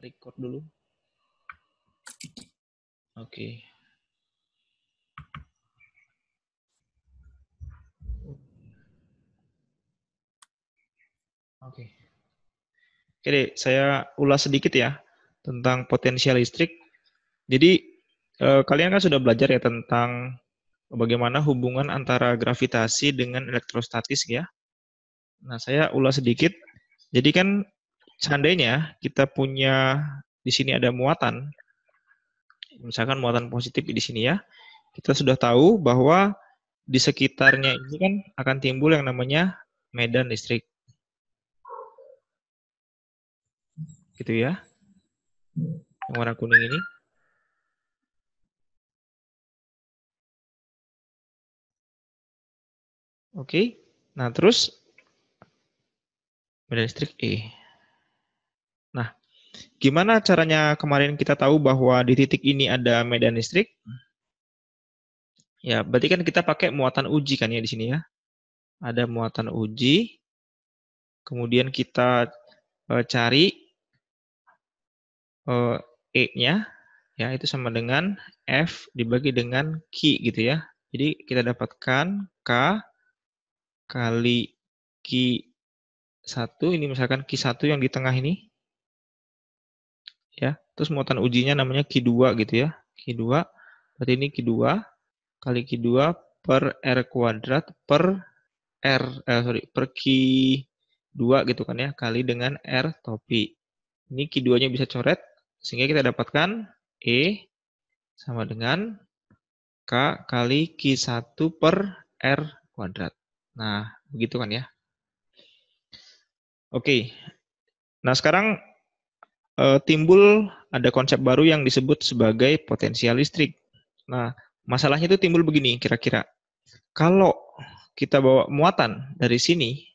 record dulu. Oke. Oke. Oke deh, saya ulas sedikit ya tentang potensial listrik. Jadi kalian kan sudah belajar ya tentang bagaimana hubungan antara gravitasi dengan elektrostatis ya. Nah, saya ulas sedikit. Jadi kan seandainya kita punya di sini ada muatan, misalkan muatan positif di sini ya, kita sudah tahu bahwa di sekitarnya ini kan akan timbul yang namanya medan listrik. Gitu ya. Yang warna kuning ini. Oke. Nah, terus medan listrik E. Nah, gimana caranya kemarin kita tahu bahwa di titik ini ada medan listrik? Ya, berarti kan kita pakai muatan uji kan ya di sini ya. Ada muatan uji. Kemudian kita cari E-nya, ya itu sama dengan F dibagi dengan Q gitu ya. Jadi kita dapatkan K kali Q1, ini misalkan Q1 yang di tengah ini. Ya, terus muatan ujinya namanya Q2 gitu ya. Q2, berarti ini Q2 kali Q2 per R kuadrat per per Q2 gitu kan ya, kali dengan R topi. Ini Q2-nya bisa coret, sehingga kita dapatkan E sama dengan K kali Q1 per R kuadrat. Nah, begitu kan ya. Oke, nah sekarang timbul ada konsep baru yang disebut sebagai potensial listrik. Nah, masalahnya itu timbul begini kira-kira. Kalau kita bawa muatan dari sini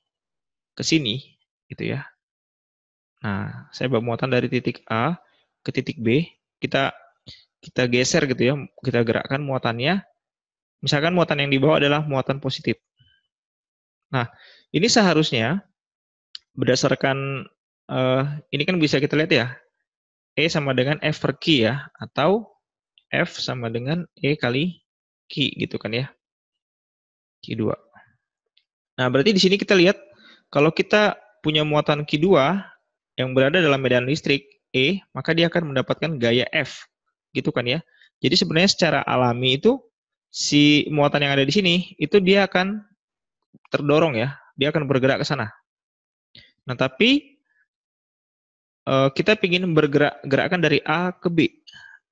ke sini, gitu ya. Nah, saya bawa muatan dari titik A ke titik B, kita geser gitu ya, kita gerakkan muatannya. Misalkan muatan yang dibawa adalah muatan positif. Nah, ini seharusnya berdasarkan ini kan bisa kita lihat ya, E sama dengan F per Q ya, atau F sama dengan E kali Q gitu kan ya, Q2. Nah, berarti di sini kita lihat kalau kita punya muatan Q2 yang berada dalam medan listrik E, maka dia akan mendapatkan gaya F, gitu kan ya. Jadi sebenarnya secara alami itu si muatan yang ada di sini itu dia akan terdorong ya, dia akan bergerak ke sana. Nah, tapi kita ingin gerakan dari A ke B.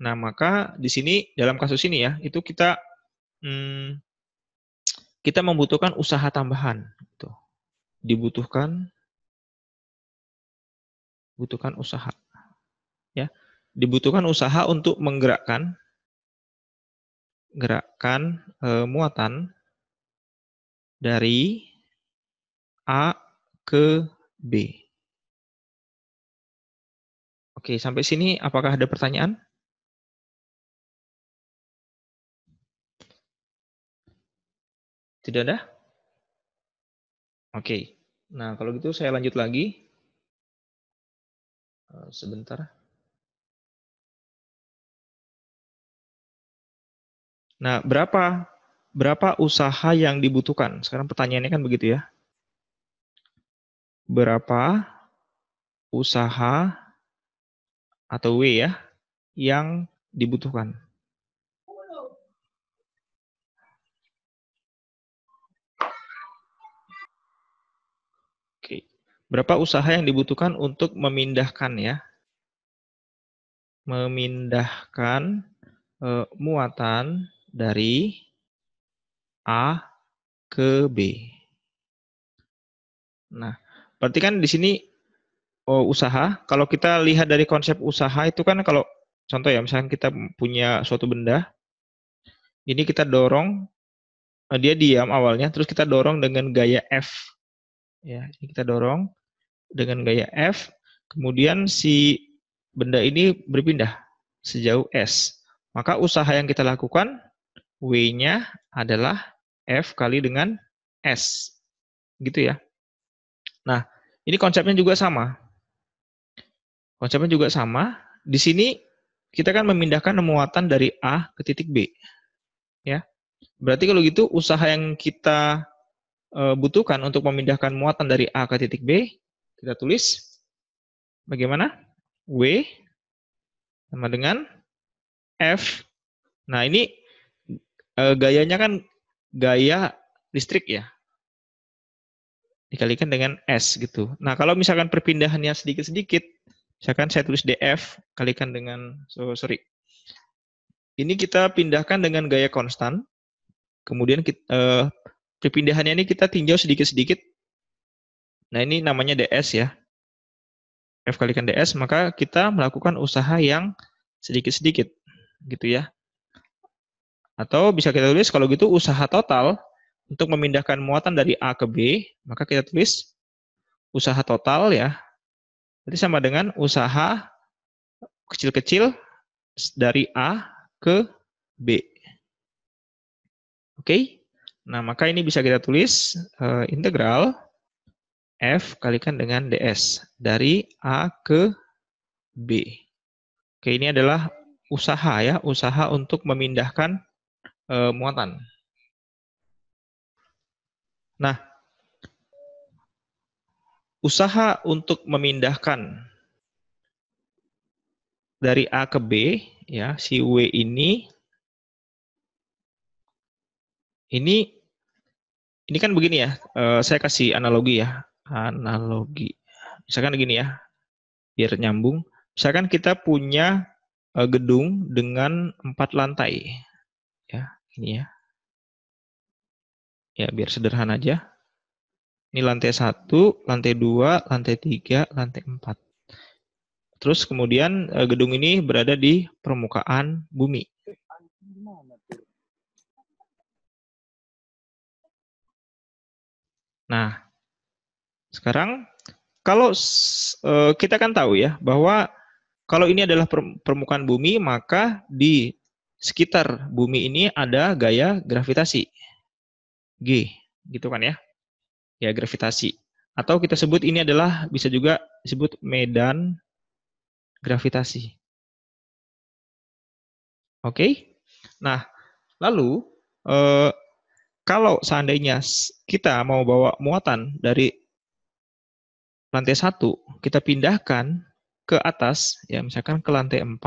Nah, maka di sini dalam kasus ini ya, itu kita kita membutuhkan usaha tambahan. Gitu. Dibutuhkan usaha. Ya, dibutuhkan usaha untuk menggerakkan muatan dari A ke B. Oke, sampai sini apakah ada pertanyaan? Tidak ada? Oke. Nah, kalau gitu saya lanjut lagi. Sebentar. Nah, berapa usaha yang dibutuhkan? Sekarang pertanyaannya kan begitu ya. Berapa usaha atau W ya yang dibutuhkan? Oke. Berapa usaha yang dibutuhkan untuk memindahkan ya? Memindahkan muatan dari A ke B. Nah, berarti kan di sini usaha. Kalau kita lihat dari konsep usaha itu kan kalau contoh ya, misalkan kita punya suatu benda, ini kita dorong, dia diam awalnya, terus kita dorong dengan gaya F. Ya, ini kita dorong dengan gaya F, kemudian si benda ini berpindah sejauh S. Maka usaha yang kita lakukan, W-nya adalah F kali dengan S. Gitu ya. Nah, ini konsepnya juga sama. Konsepnya juga sama. Di sini kita kan memindahkan muatan dari A ke titik B. Ya. Berarti kalau gitu usaha yang kita butuhkan untuk memindahkan muatan dari A ke titik B, kita tulis bagaimana? W sama dengan F. Nah, ini gayanya kan gaya listrik ya. Dikalikan dengan S gitu. Nah, kalau misalkan perpindahannya sedikit-sedikit, misalkan saya tulis DF kalikan dengan ini kita pindahkan dengan gaya konstan. Kemudian perpindahannya ini kita tinjau sedikit-sedikit. Nah, ini namanya DS ya. F kalikan DS, maka kita melakukan usaha yang sedikit-sedikit gitu ya. Atau bisa kita tulis kalau gitu usaha total untuk memindahkan muatan dari A ke B, maka kita tulis usaha total ya. Jadi sama dengan usaha kecil-kecil dari A ke B. Oke. Nah, maka ini bisa kita tulis integral F kalikan dengan DS dari A ke B. Oke, ini adalah usaha ya, usaha untuk memindahkan muatan. Nah, usaha untuk memindahkan dari A ke B ya, si W ini kan begini ya. Saya kasih analogi ya. Analogi. Misalkan begini ya, biar nyambung. Misalkan kita punya gedung dengan 4 lantai. Ya, ini ya. Ya, biar sederhana aja. Ini lantai 1, lantai 2, lantai 3, lantai 4. Terus kemudian gedung ini berada di permukaan bumi. Nah, sekarang kalau kita kan tahu ya bahwa kalau ini adalah permukaan bumi, maka di sekitar bumi ini ada gaya gravitasi. G, gitu kan ya. Ya, gravitasi. Atau kita sebut ini adalah bisa juga disebut medan gravitasi. Oke? Nah, lalu kalau seandainya kita mau bawa muatan dari lantai 1, kita pindahkan ke atas, ya misalkan ke lantai 4,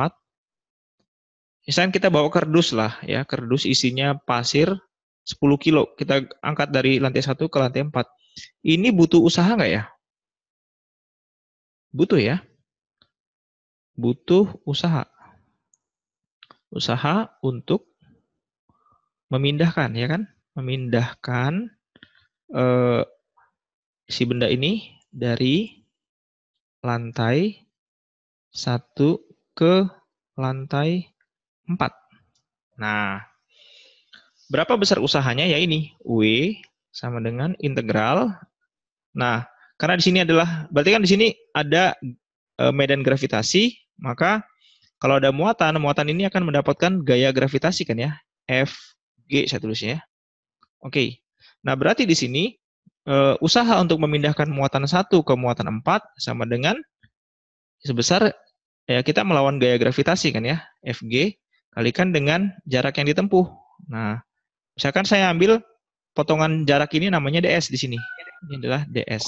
misalkan kita bawa kardus lah, ya kardus isinya pasir 10 kilo, kita angkat dari lantai 1 ke lantai 4. Ini butuh usaha nggak ya? Butuh ya? Butuh usaha. Usaha untuk memindahkan, ya kan? Memindahkan si benda ini dari lantai 1 ke lantai 4. Nah, berapa besar usahanya? Ya ini, W sama dengan integral. Nah, karena di sini adalah, berarti kan di sini ada medan gravitasi, maka kalau ada muatan, muatan ini akan mendapatkan gaya gravitasi kan ya, Fg saya tulisnya ya. Oke, nah berarti di sini usaha untuk memindahkan muatan 1 ke muatan 4 sama dengan sebesar ya kita melawan gaya gravitasi kan ya, Fg kalikan dengan jarak yang ditempuh. Nah, misalkan saya ambil potongan jarak ini namanya ds di sini. Ini adalah ds.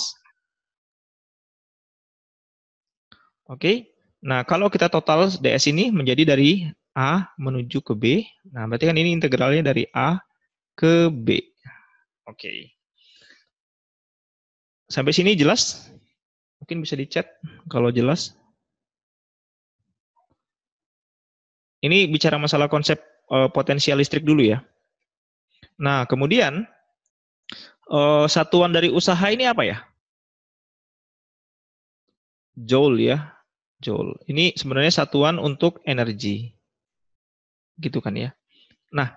Oke. Nah, kalau kita total ds ini menjadi dari A menuju ke B. Nah, berarti kan ini integralnya dari A ke B. Oke. Sampai sini jelas? Mungkin bisa di-chat kalau jelas. Ini bicara masalah konsep potensial listrik dulu ya. Nah, kemudian satuan dari usaha ini apa ya? Joule ya. Joule. Ini sebenarnya satuan untuk energi. Gitu kan ya. Nah,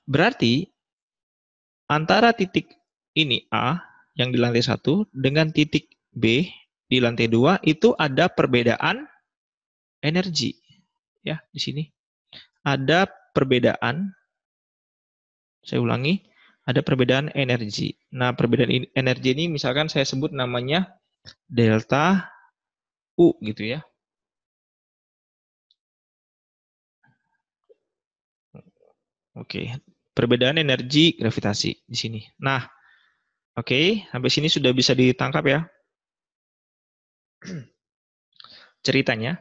berarti antara titik ini A yang di lantai 1 dengan titik B di lantai 2 itu ada perbedaan energi. Ya, di sini. Ada perbedaan, saya ulangi, ada perbedaan energi. Nah, perbedaan energi ini misalkan saya sebut namanya delta U gitu ya. Oke, perbedaan energi gravitasi di sini. Nah, oke, sampai sini sudah bisa ditangkap ya ceritanya.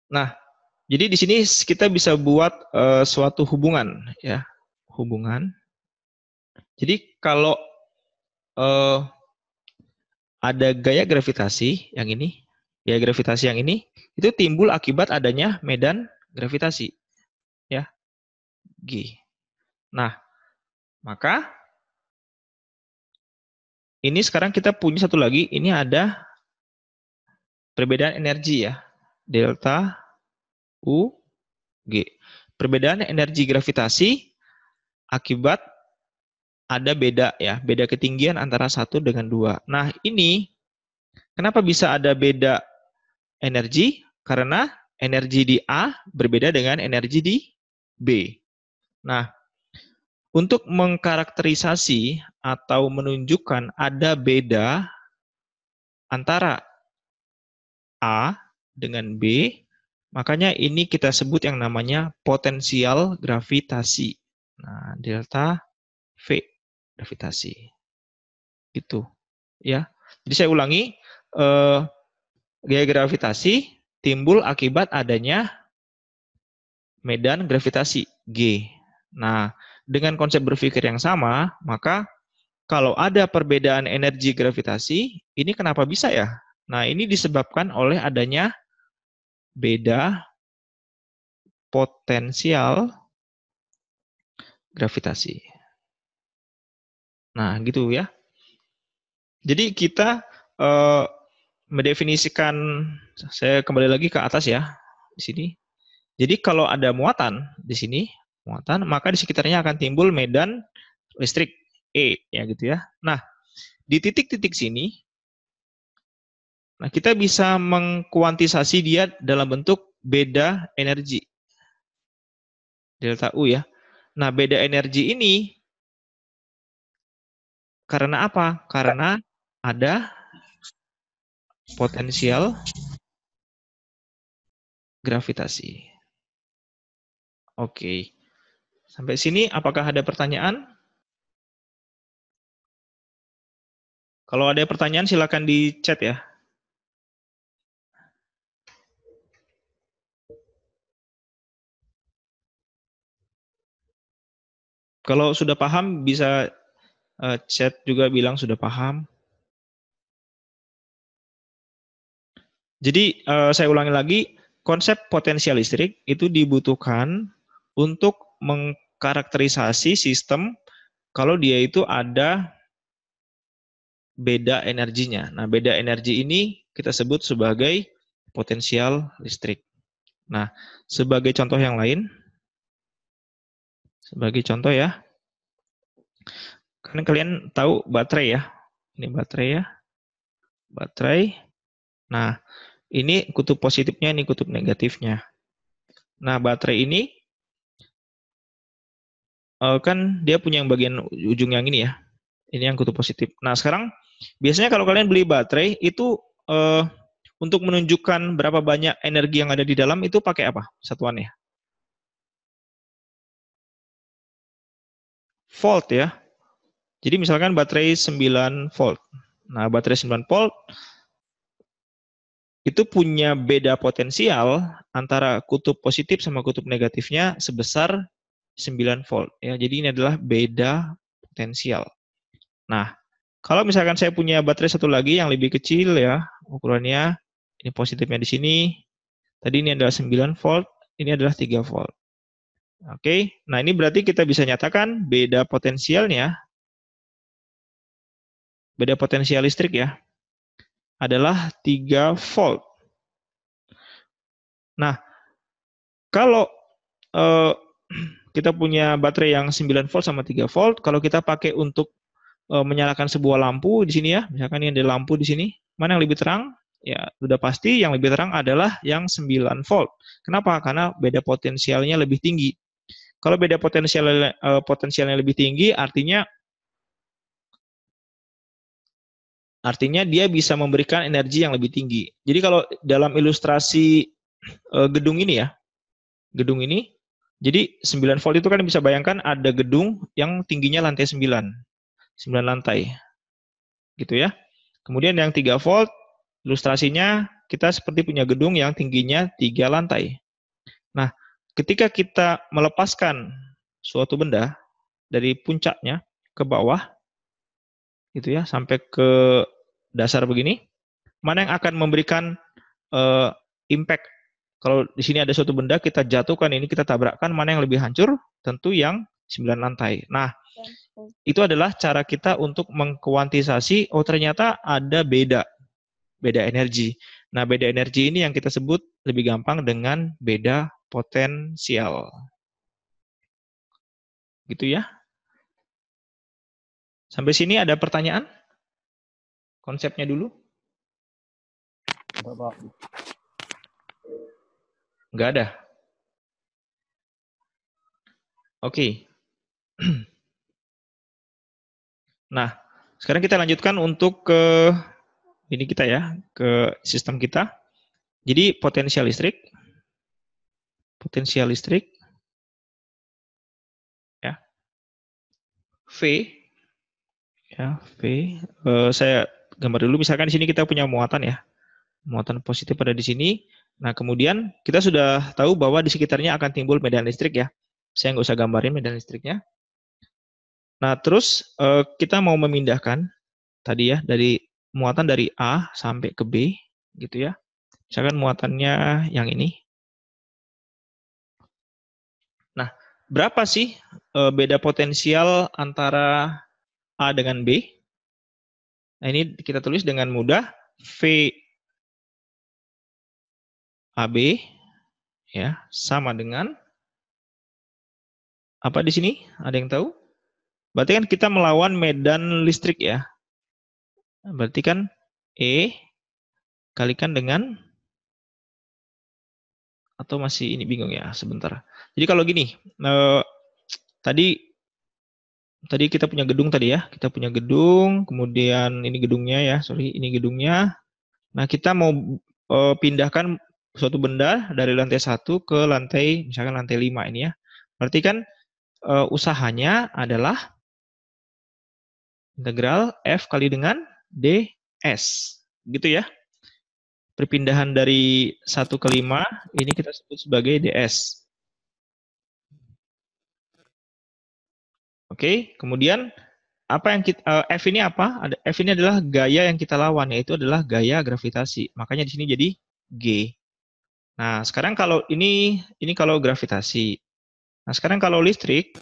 Nah, jadi di sini kita bisa buat suatu hubungan ya, hubungan. Jadi kalau eh, ada gaya gravitasi yang ini, gaya gravitasi yang ini itu timbul akibat adanya medan gravitasi ya, G. Nah, maka ini sekarang kita punya satu lagi, ini ada perbedaan energi ya, delta U G. Perbedaan energi gravitasi akibat ada beda ya, beda ketinggian antara satu dengan dua. Nah, ini kenapa bisa ada beda energi? Karena energi di A berbeda dengan energi di B. Nah, untuk mengkarakterisasi atau menunjukkan ada beda antara A dengan B, makanya ini kita sebut yang namanya potensial gravitasi. Nah, delta V gravitasi. Itu ya. Jadi saya ulangi, gaya gravitasi timbul akibat adanya medan gravitasi G. Nah, dengan konsep berpikir yang sama, maka kalau ada perbedaan energi gravitasi, ini kenapa bisa ya? Nah, ini disebabkan oleh adanya beda potensial gravitasi. Nah, gitu ya. Jadi kita mendefinisikan, saya kembali lagi ke atas ya, di sini. Jadi kalau ada muatan di sini, muatan, maka di sekitarnya akan timbul medan listrik E, ya gitu ya. Nah, di titik-titik sini, nah kita bisa mengkuantisasi dia dalam bentuk beda energi, delta U ya. Nah, beda energi ini karena apa? Karena ada potensial gravitasi. Oke. Sampai sini apakah ada pertanyaan? Kalau ada pertanyaan silakan di chat ya. Kalau sudah paham bisa chat juga bilang sudah paham. Jadi saya ulangi lagi, konsep potensial listrik itu dibutuhkan untuk mengkarakterisasi sistem kalau dia itu ada beda energinya. Nah, beda energi ini kita sebut sebagai potensial listrik. Nah, sebagai contoh yang lain, sebagai contoh ya, kan kalian tahu baterai ya, ini baterai ya, baterai. Nah, ini kutub positifnya, ini kutub negatifnya. Nah, baterai ini kan dia punya yang bagian ujung yang ini ya, ini yang kutub positif. Nah, sekarang biasanya kalau kalian beli baterai itu untuk menunjukkan berapa banyak energi yang ada di dalam itu pakai apa satuannya? Volt ya. Jadi misalkan baterai 9 volt. Nah, baterai 9 volt itu punya beda potensial antara kutub positif sama kutub negatifnya sebesar 9 volt ya. Jadi ini adalah beda potensial. Nah, kalau misalkan saya punya baterai satu lagi yang lebih kecil ya, ukurannya ini positifnya di sini. Tadi ini adalah 9 volt, ini adalah 3 volt. Oke. Nah, ini berarti kita bisa nyatakan beda potensialnya, beda potensial listrik ya, adalah 3 volt. Nah, kalau kita punya baterai yang 9 volt sama 3 volt, kalau kita pakai untuk menyalakan sebuah lampu di sini ya, misalkan ini ada lampu di sini, mana yang lebih terang? Ya, sudah pasti yang lebih terang adalah yang 9 volt. Kenapa? Karena beda potensialnya lebih tinggi. Kalau beda potensialnya lebih tinggi, artinya dia bisa memberikan energi yang lebih tinggi. Jadi kalau dalam ilustrasi gedung ini ya, gedung ini Jadi 9 volt itu kan bisa bayangkan ada gedung yang tingginya lantai 9. 9 lantai. Gitu ya. Kemudian yang 3 volt, ilustrasinya kita seperti punya gedung yang tingginya 3 lantai. Nah, ketika kita melepaskan suatu benda dari puncaknya ke bawah, gitu ya, sampai ke dasar begini, mana yang akan memberikan impact? Kalau di sini ada suatu benda, kita jatuhkan ini, kita tabrakkan, mana yang lebih hancur? Tentu yang 9 lantai. Nah, itu adalah cara kita untuk mengkuantisasi, oh ternyata ada beda energi. Nah, beda energi ini yang kita sebut lebih gampang dengan beda potensial. Gitu ya. Sampai sini ada pertanyaan? Konsepnya dulu? Nggak ada. Oke. Nah, sekarang kita lanjutkan untuk ke ini kita ya, ke sistem kita. Jadi potensial listrik ya. V ya, V. Saya gambar dulu, misalkan di sini kita punya muatan ya. Muatan positif ada di sini. Nah, kemudian kita sudah tahu bahwa di sekitarnya akan timbul medan listrik ya. Saya nggak usah gambarin medan listriknya. Nah, terus kita mau memindahkan tadi ya, dari muatan dari A sampai ke B, gitu ya. Misalkan muatannya yang ini. Nah, berapa sih beda potensial antara A dengan B? Nah, ini kita tulis dengan mudah. V AB ya sama dengan apa di sini? Ada yang tahu? Berarti kan kita melawan medan listrik ya. Berarti kan E kalikan dengan, atau masih ini bingung ya, sebentar. Jadi kalau gini, tadi kita punya gedung tadi ya. Kita punya gedung, kemudian ini gedungnya ya, ini gedungnya. Nah, kita mau pindahkan suatu benda dari lantai 1 ke lantai, misalkan lantai 5 ini ya. Berarti kan usahanya adalah integral F kali dengan ds. Gitu ya. Perpindahan dari 1 ke 5, ini kita sebut sebagai ds. Oke, kemudian apa yang kita, F ini apa? F ini adalah gaya yang kita lawan, yaitu adalah gaya gravitasi. Makanya di sini jadi G. Nah, sekarang kalau ini kalau gravitasi. Nah, sekarang kalau listrik,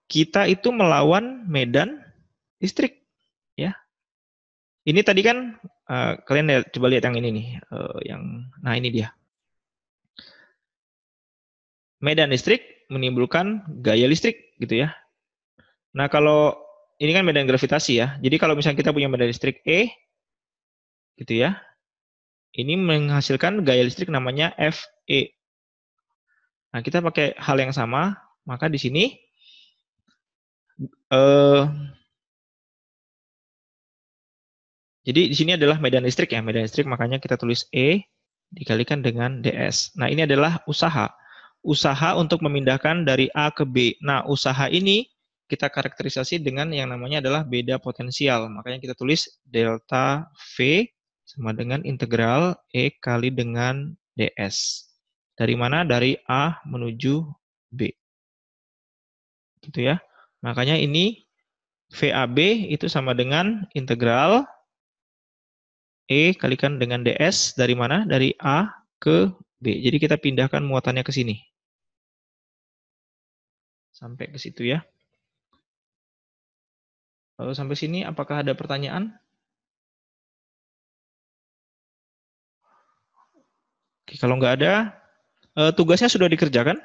kita itu melawan medan listrik, ya. Ini tadi kan kalian coba lihat yang ini nih, nah ini dia. Medan listrik menimbulkan gaya listrik, gitu ya. Nah, kalau ini kan medan gravitasi ya. Jadi kalau misalnya kita punya medan listrik E, gitu ya, ini menghasilkan gaya listrik namanya Fe. Nah, kita pakai hal yang sama, maka di sini jadi di sini adalah medan listrik ya, medan listrik, makanya kita tulis E dikalikan dengan ds. Nah, ini adalah usaha. Usaha untuk memindahkan dari A ke B. Nah, usaha ini kita karakterisasi dengan yang namanya adalah beda potensial. Makanya kita tulis delta V sama dengan integral E kali dengan ds. Dari mana? Dari A menuju B. Gitu ya. Makanya ini VAB itu sama dengan integral E kalikan dengan ds dari mana? Dari A ke B. Jadi kita pindahkan muatannya ke sini. Sampai ke situ ya. Lalu sampai sini apakah ada pertanyaan? Oke, kalau nggak ada, tugasnya sudah dikerjakan?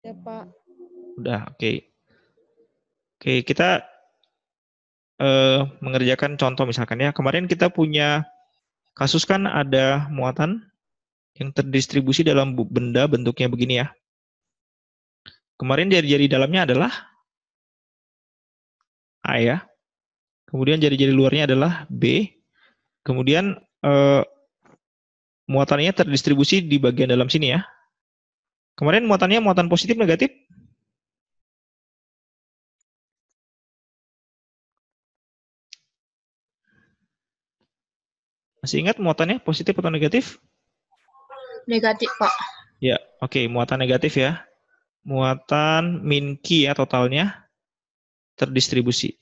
Ya, Pak. Udah, oke. Oke, kita mengerjakan contoh misalkan ya. Kemarin kita punya kasus kan ada muatan yang terdistribusi dalam benda bentuknya begini ya. Kemarin jari-jari dalamnya adalah A ya. Kemudian jari-jari luarnya adalah B. Kemudian muatannya terdistribusi di bagian dalam sini ya. Kemarin muatannya muatan positif negatif? Masih ingat muatannya positif atau negatif? Negatif, Pak. Ya, oke, muatan negatif ya. Muatan min Q ya totalnya terdistribusi.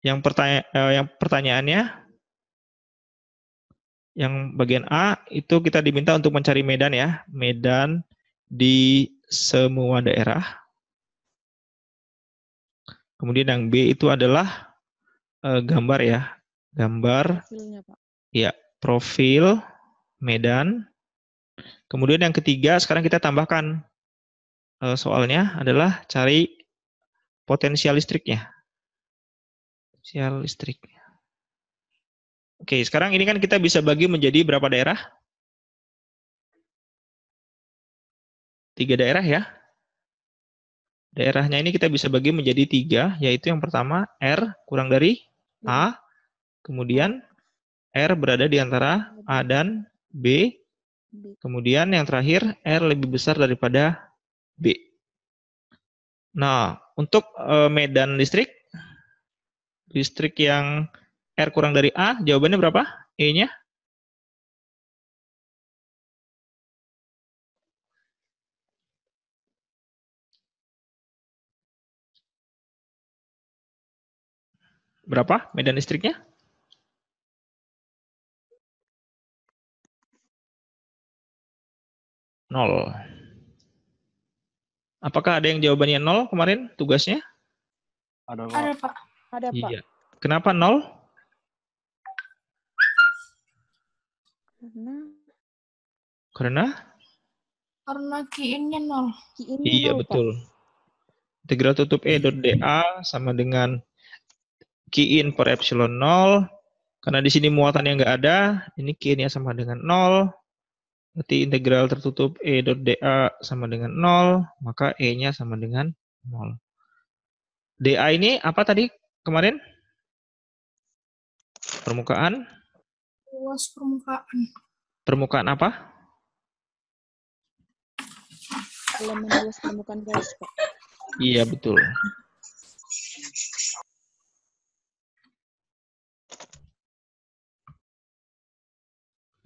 Yang pertanyaannya, yang bagian A itu kita diminta untuk mencari medan ya, medan di semua daerah. Kemudian yang B itu adalah gambar ya, gambar Profilnya, Pak. ya, profil medan. Kemudian yang ketiga sekarang kita tambahkan soalnya adalah cari potensial listriknya. Potensial listrik. Oke, sekarang ini kan kita bisa bagi menjadi berapa daerah? 3 daerah ya. Daerahnya ini kita bisa bagi menjadi 3, yaitu yang pertama R kurang dari A, kemudian R berada di antara A dan B, kemudian yang terakhir R lebih besar daripada B. Nah, untuk medan listrik yang R kurang dari A, jawabannya berapa? E-nya? Berapa medan listriknya? 0. Apakah ada yang jawabannya 0 kemarin tugasnya? Ada, Pak. Ada, Pak. Ada, Pak. Iya. Kenapa 0? Karena Karena Q-nya 0. Q-nya Iya, 0, Pak. betul. Integral tutup E dot dA sama dengan Q-in per epsilon 0. Karena di sini muatannya nggak ada, ini Q-nya sama dengan 0. Berarti integral tertutup E dot dA sama dengan 0, maka E-nya sama dengan 0. dA ini apa tadi kemarin? Permukaan? Luas permukaan. Permukaan apa? Elemen luas permukaan garis, Pak. Iya, betul.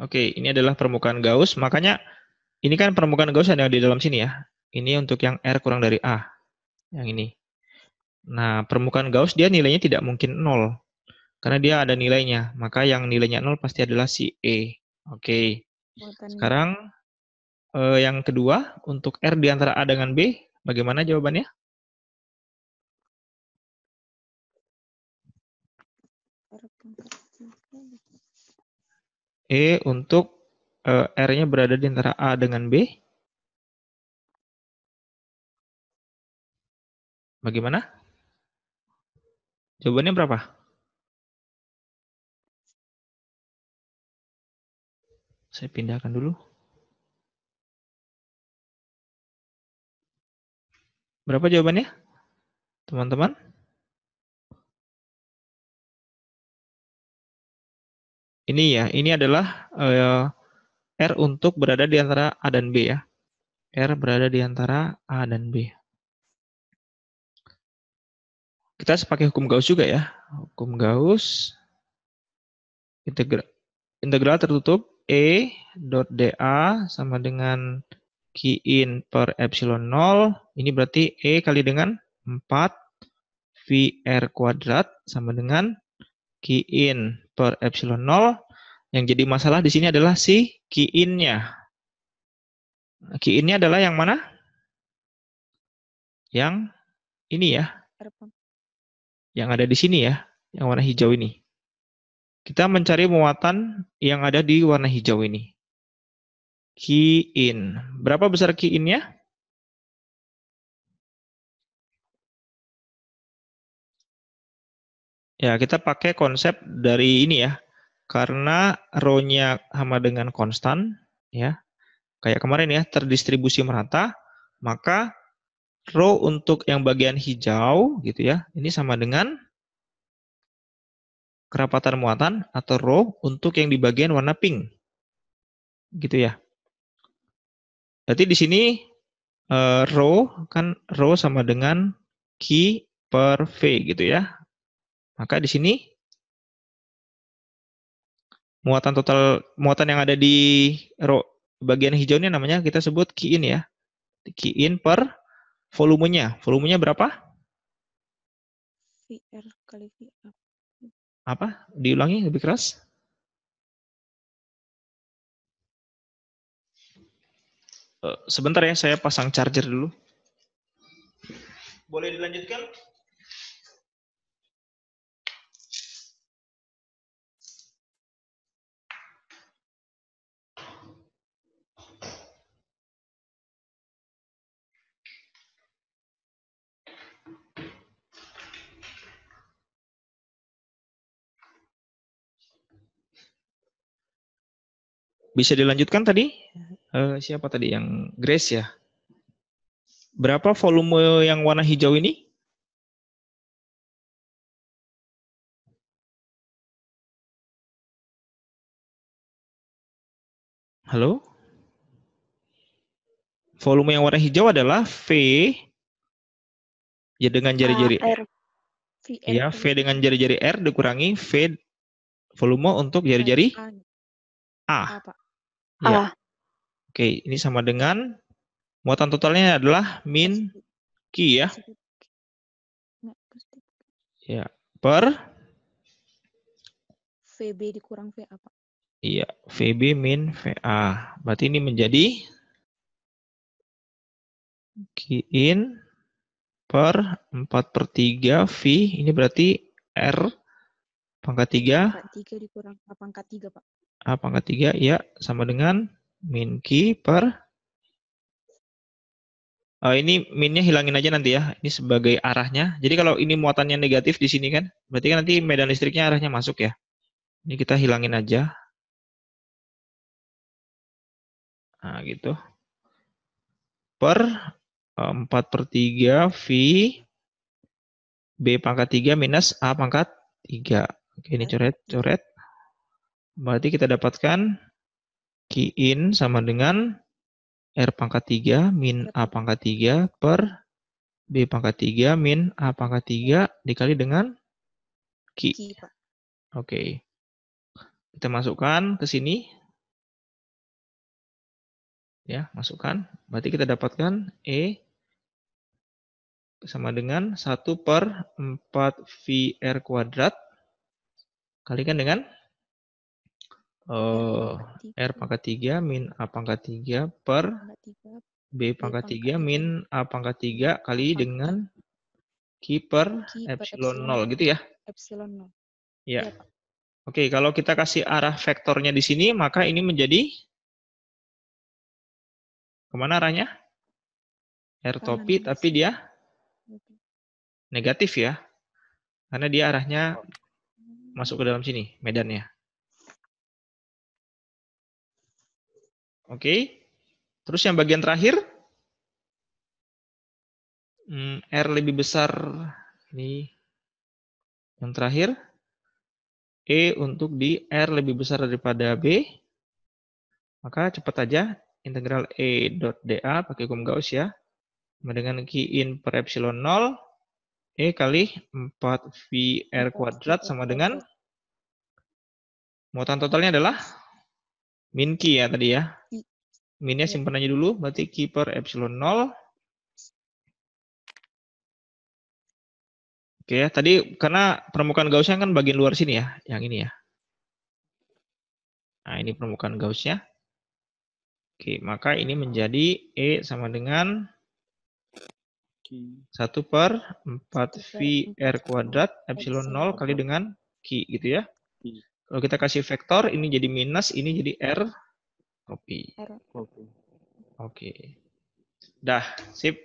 Oke, ini adalah permukaan Gauss. Makanya ini kan permukaan Gauss ada di dalam sini ya. Ini untuk yang R kurang dari A. Yang ini. Nah, permukaan Gauss dia nilainya tidak mungkin 0. Karena dia ada nilainya. Maka yang nilainya 0 pasti adalah si E. Oke. Muatannya. Sekarang yang kedua, untuk R di antara A dengan B, bagaimana jawabannya? E untuk R-nya berada di antara A dengan B. Bagaimana? Jawabannya berapa? Saya pindahkan dulu. Berapa jawabannya, teman-teman? Ini ya, ini adalah R untuk berada di antara A dan B ya. R berada di antara A dan B. Kita pakai hukum Gauss juga ya. Hukum Gauss. Integral tertutup E dot dA sama dengan Q-in per epsilon 0. Ini berarti E kali dengan 4 VR kuadrat sama dengan Q-in per epsilon 0. Yang jadi masalah di sini adalah si Q-in-nya. Q-in-nya adalah yang mana? Yang ini ya. Yang ada di sini ya. Yang warna hijau ini. Kita mencari muatan yang ada di warna hijau ini. Q-in. Berapa besar Q-in-nya? Ya, kita pakai konsep dari ini ya. Karena rho-nya sama dengan konstan, ya. Kayak kemarin ya, terdistribusi merata, maka rho untuk yang bagian hijau gitu ya, ini sama dengan kerapatan muatan atau row untuk yang di bagian warna pink. Gitu ya. Berarti di sini row sama dengan key per V gitu ya. Maka di sini muatan yang ada di row bagian hijau ini namanya kita sebut key in ya. Key in per volumenya. Volumenya berapa? VR kali VR. Apa? Diulangi lebih keras. Sebentar ya, saya pasang charger dulu. Boleh dilanjutkan? Bisa dilanjutkan tadi? Siapa tadi yang Grace ya? Berapa volume yang warna hijau ini? Halo? Volume yang warna hijau adalah V ya dengan jari-jari R. VR ya, V kali dengan VR. jari-jari R dikurangi V volume untuk Kali jari-jari A, A. Pak. Ya. Oke, ini sama dengan muatan totalnya adalah min Q ya. Nggak, positif. Ya, per VB dikurang VA, Pak. iya, VB min VA. Berarti ini menjadi Q in per 4/3 V. Ini berarti R pangkat 3 pangkat 3 dikurang A pangkat 3, Pak. A pangkat 3 ya sama dengan min Q per ini minnya hilangin aja nanti ya. Ini sebagai arahnya. Jadi kalau ini muatannya negatif di sini kan, berarti kan nanti medan listriknya arahnya masuk ya. Ini kita hilangin aja. Nah, gitu. Per 4/3 V B pangkat 3 minus A pangkat 3. Oke, ini coret-coret. Berarti kita dapatkan Q in sama dengan R pangkat 3 min A pangkat 3 per B pangkat 3 min A pangkat 3 dikali dengan Q. Pak. Oke. Kita masukkan ke sini. Ya, masukkan. Berarti kita dapatkan E sama dengan 1/4 VR kuadrat kalikan dengan R pangkat 3 min A pangkat 3 per B pangkat 3 min A pangkat 3 kali dengan Q per epsilon 0 gitu ya? Epsilon 0. Ya. Ya, Pak. Oke, kalau kita kasih arah vektornya di sini, maka ini menjadi kemana arahnya? R topi, tapi dia negatif ya. Karena dia arahnya masuk ke dalam sini, medannya. Oke. Terus yang bagian terakhir, R lebih besar, ini yang terakhir, E untuk di R lebih besar daripada B, maka cepat aja integral E dot dA pakai hukum Gauss ya, sama dengan Q in per epsilon 0, E kali 4 VR kuadrat sama dengan muatan totalnya adalah min Q ya tadi ya. Minnya simpan aja dulu, berarti Q per epsilon 0. Oke ya, tadi karena permukaan Gaussnya kan bagian luar sini ya, yang ini ya. Nah, ini permukaan Gaussnya. Oke, maka ini menjadi E sama dengan 1/4 VR kuadrat epsilon 0 kali dengan Q gitu ya. Kalau kita kasih vektor, ini jadi minus, ini jadi R topi. Oke. Dah, sip.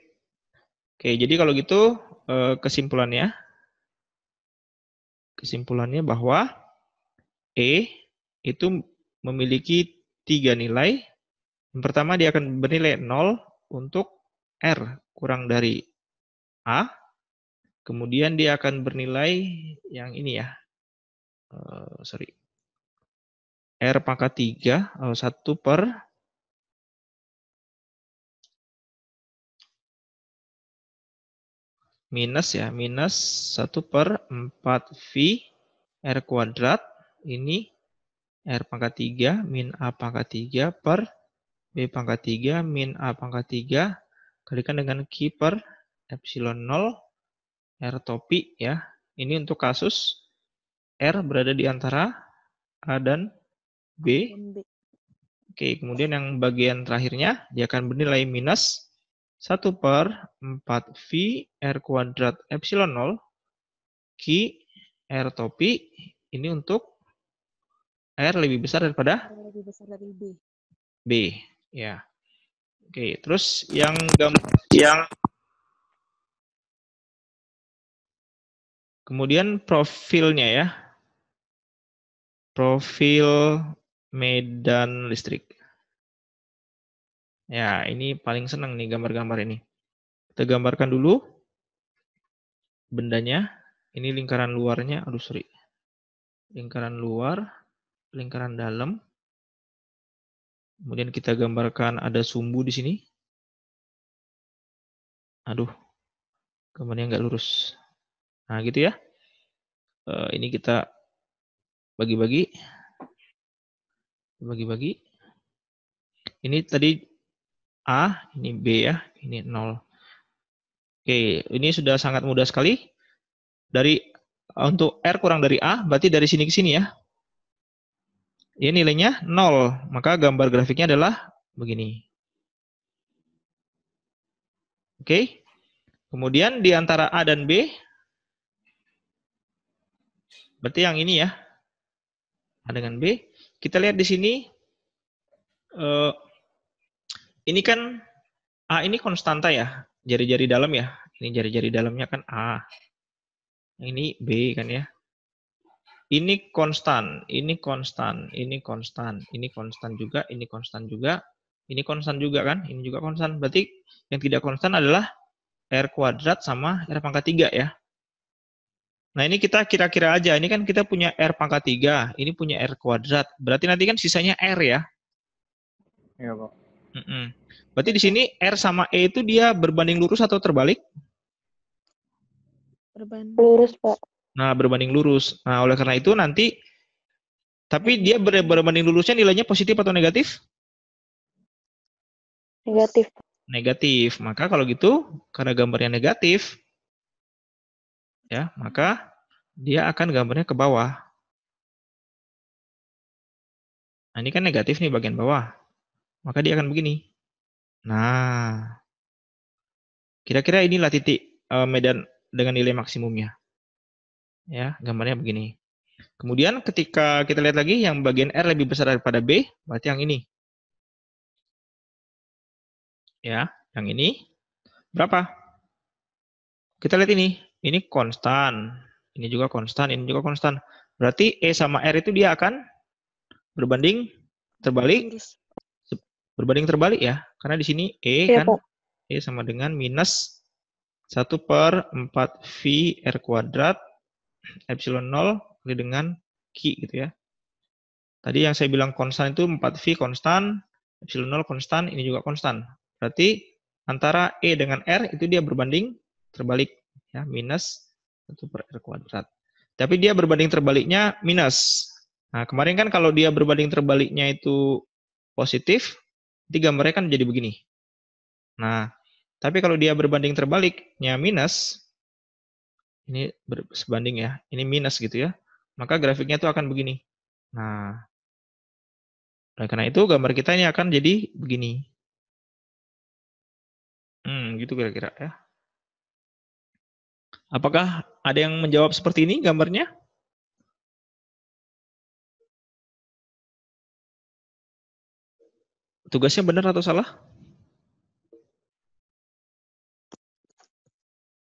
Oke, jadi kalau gitu kesimpulannya bahwa E itu memiliki 3 nilai. Yang pertama dia akan bernilai 0 untuk R kurang dari A. Kemudian dia akan bernilai yang ini ya. sorry. R pangkat 3, 1 per minus ya, minus 1 per 4V R kuadrat, ini R pangkat 3 min A pangkat 3 per B pangkat 3 min A pangkat 3 kalikan dengan Q per epsilon 0 R topi ya. Ini untuk kasus R berada di antara A dan B. Dan B. Oke, kemudian yang bagian terakhirnya dia akan bernilai minus 1 per 4V R kuadrat epsilon 0 Q R topi ini untuk R lebih besar daripada R lebih besar dari B. B. Ya. Oke, terus yang kemudian profilnya ya. Profil medan listrik. Ya, ini paling senang nih gambar-gambar ini. Kita gambarkan dulu bendanya. Ini lingkaran luarnya, aduh sorry. Lingkaran luar, lingkaran dalam. Kemudian kita gambarkan ada sumbu di sini. Aduh, gambarnya nggak lurus. Nah, gitu ya. Ini kita bagi-bagi. Bagi-bagi. Ini tadi A, ini B ya, ini 0. Oke, ini sudah sangat mudah sekali. Dari untuk R kurang dari A, berarti dari sini ke sini ya. Ini nilainya 0, maka gambar grafiknya adalah begini. Oke. Kemudian di antara A dan B, berarti yang ini ya. A dengan B. Kita lihat di sini, ini kan A ini konstanta ya, jari-jari dalam ya. Ini jari-jari dalamnya kan A. Ini B kan ya. Ini konstan, ini konstan, ini konstan, ini konstan juga, ini konstan juga, ini konstan juga kan, ini juga konstan. Berarti yang tidak konstan adalah R kuadrat sama R pangkat 3 ya. Nah ini kita kira-kira aja, ini kan kita punya R pangkat 3, ini punya R kuadrat. Berarti nanti kan sisanya R ya. Iya, Pak. Berarti di sini R sama E itu dia berbanding lurus atau terbalik? Lurus, Pak. Nah, berbanding lurus. Nah, oleh karena itu nanti, tapi dia berbanding lurusnya nilainya positif atau negatif? Negatif. Negatif. Maka kalau gitu, karena gambarnya negatif, ya, maka dia akan gambarnya ke bawah. Nah, ini kan negatif nih bagian bawah. Maka dia akan begini. Nah, kira-kira inilah titik medan dengan nilai maksimumnya. Ya, gambarnya begini. Kemudian ketika kita lihat lagi yang bagian R lebih besar daripada B, berarti yang ini. Ya, yang ini berapa? Kita lihat ini konstan, ini juga konstan, ini juga konstan. Berarti E sama R itu dia akan berbanding terbalik, Lurus. berbanding terbalik ya, karena di sini E Iya, kan, Pak. E sama dengan minus 1 per 4V R kuadrat, epsilon 0 kali dengan Q gitu ya. Tadi yang saya bilang konstan itu 4V konstan, epsilon 0 konstan, ini juga konstan. Berarti antara E dengan R itu dia berbanding terbalik ya, minus 1 per R kuadrat. Tapi dia berbanding terbaliknya minus. Nah, kemarin kan kalau dia berbanding terbaliknya itu positif, nanti gambarnya kan jadi begini. Nah, tapi kalau dia berbanding terbaliknya minus, ini sebanding ya, ini minus gitu ya, maka grafiknya itu akan begini. Nah, oleh karena itu gambar kita ini akan jadi begini. Gitu kira-kira ya. Apakah ada yang menjawab seperti ini gambarnya? Tugasnya benar atau salah?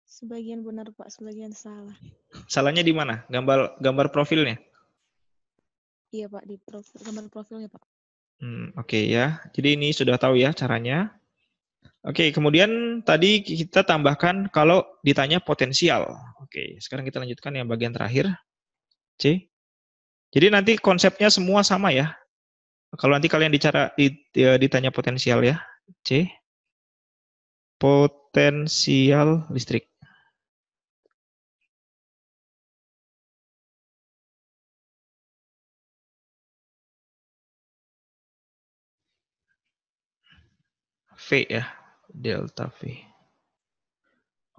Sebagian benar, Pak. Sebagian salah. Salahnya di mana? Gambar profilnya? Iya, Pak. Di gambar profilnya, Pak. Oke ya. Jadi ini sudah tahu ya caranya. Oke, kemudian tadi kita tambahkan kalau ditanya potensial. Oke, sekarang kita lanjutkan yang bagian terakhir. C. Jadi nanti konsepnya semua sama ya. Kalau nanti kalian ditanya potensial ya, C, potensial listrik. V ya, delta V.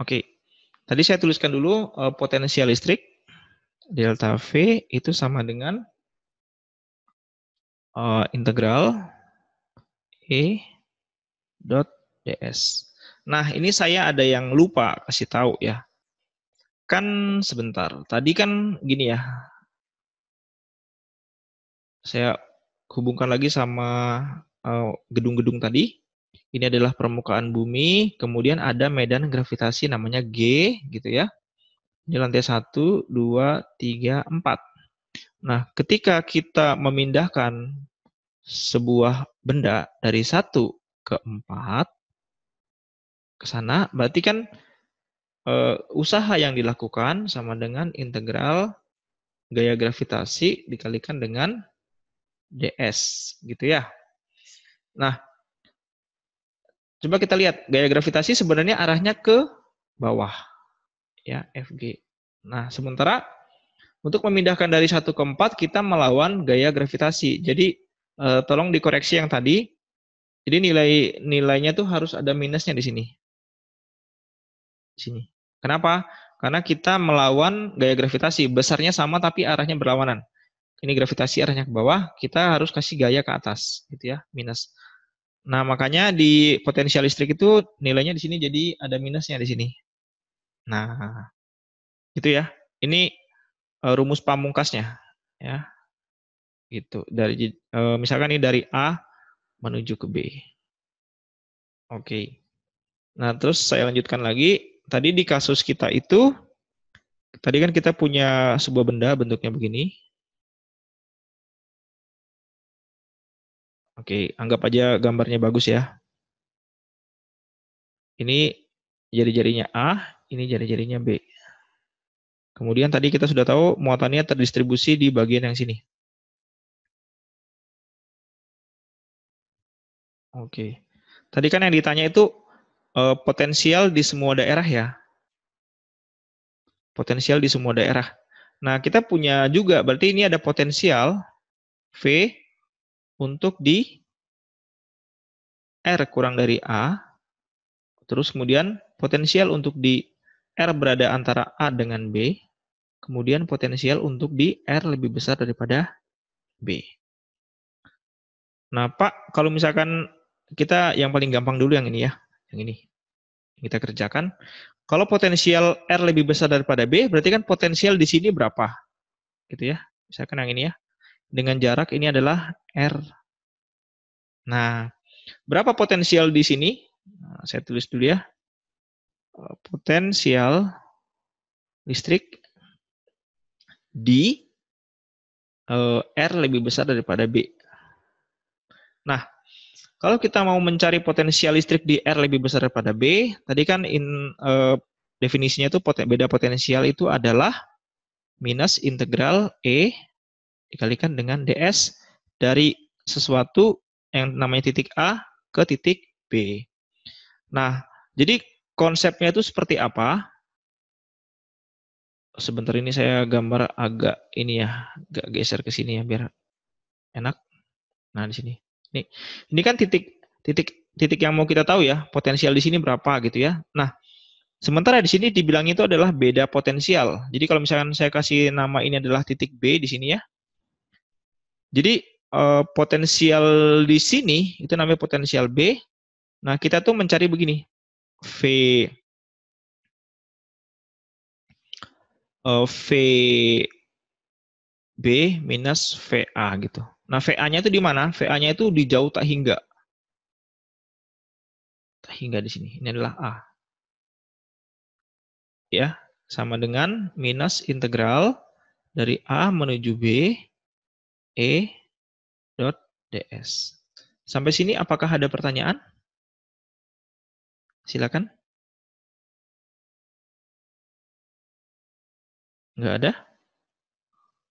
Oke, tadi saya tuliskan dulu potensial listrik, delta V itu sama dengan integral E dot ds. Nah, ini saya ada yang lupa kasih tahu ya. Kan sebentar, tadi kan gini ya, saya hubungkan lagi sama gedung-gedung tadi. Ini adalah permukaan bumi, kemudian ada medan gravitasi namanya G, gitu ya. Ini lantai 1, 2, 3, 4. Nah, ketika kita memindahkan sebuah benda dari 1 ke 4, ke sana, berarti kan usaha yang dilakukan sama dengan integral gaya gravitasi dikalikan dengan ds, gitu ya. Nah, coba kita lihat gaya gravitasi sebenarnya arahnya ke bawah, ya Fg. Nah, sementara untuk memindahkan dari 1 ke 4 kita melawan gaya gravitasi. Jadi tolong dikoreksi yang tadi. Jadi nilainya tuh harus ada minusnya di sini. Di sini. Kenapa? Karena kita melawan gaya gravitasi. Besarnya sama tapi arahnya berlawanan. Ini gravitasi arahnya ke bawah, kita harus kasih gaya ke atas, gitu ya, minus. Nah, makanya di potensial listrik itu nilainya di sini jadi ada minusnya di sini. Nah, itu ya. Ini rumus pamungkasnya, ya. Gitu. Dari misalkan ini dari A menuju ke B. Oke. Nah, terus saya lanjutkan lagi. Tadi di kasus kita itu, tadi kan kita punya sebuah benda bentuknya begini. Oke, anggap aja gambarnya bagus ya. Ini jari-jarinya A, ini jari-jarinya B. Kemudian tadi kita sudah tahu muatannya terdistribusi di bagian yang sini. Oke. Tadi kan yang ditanya itu potensial di semua daerah ya. Potensial di semua daerah. Nah, kita punya juga, berarti ini ada potensial V untuk di R kurang dari A. Terus kemudian potensial untuk di R berada antara A dengan B. Kemudian potensial untuk di R lebih besar daripada B. Nah, Pak, kalau misalkan kita yang paling gampang dulu yang ini ya. Yang ini. Kita kerjakan. Kalau potensial R lebih besar daripada B, berarti kan potensial di sini berapa? Gitu ya. Misalkan yang ini ya. Dengan jarak ini adalah R. Nah, berapa potensial di sini? Nah, saya tulis dulu ya. Potensial listrik di R lebih besar daripada B. Nah, kalau kita mau mencari potensial listrik di R lebih besar daripada B, tadi kan definisinya itu beda potensial itu adalah minus integral E dikalikan dengan ds dari sesuatu yang namanya titik A ke titik B. Nah, jadi konsepnya itu seperti apa? Sebentar ini saya gambar agak ini ya, agak geser ke sini ya biar enak. Nah, di sini. Ini kan titik yang mau kita tahu ya, potensial di sini berapa gitu ya. Nah, sementara di sini dibilang itu adalah beda potensial. Jadi kalau misalkan saya kasih nama ini adalah titik B di sini ya. Jadi potensial di sini itu namanya potensial B. Nah, kita tuh mencari begini. VB minus VA gitu. Nah, VA-nya itu di mana? VA-nya itu di jauh tak hingga. Tak hingga di sini. Ini adalah A. Ya, sama dengan minus integral dari A menuju B E dot ds. Sampai sini apakah ada pertanyaan? Silakan. Nggak ada?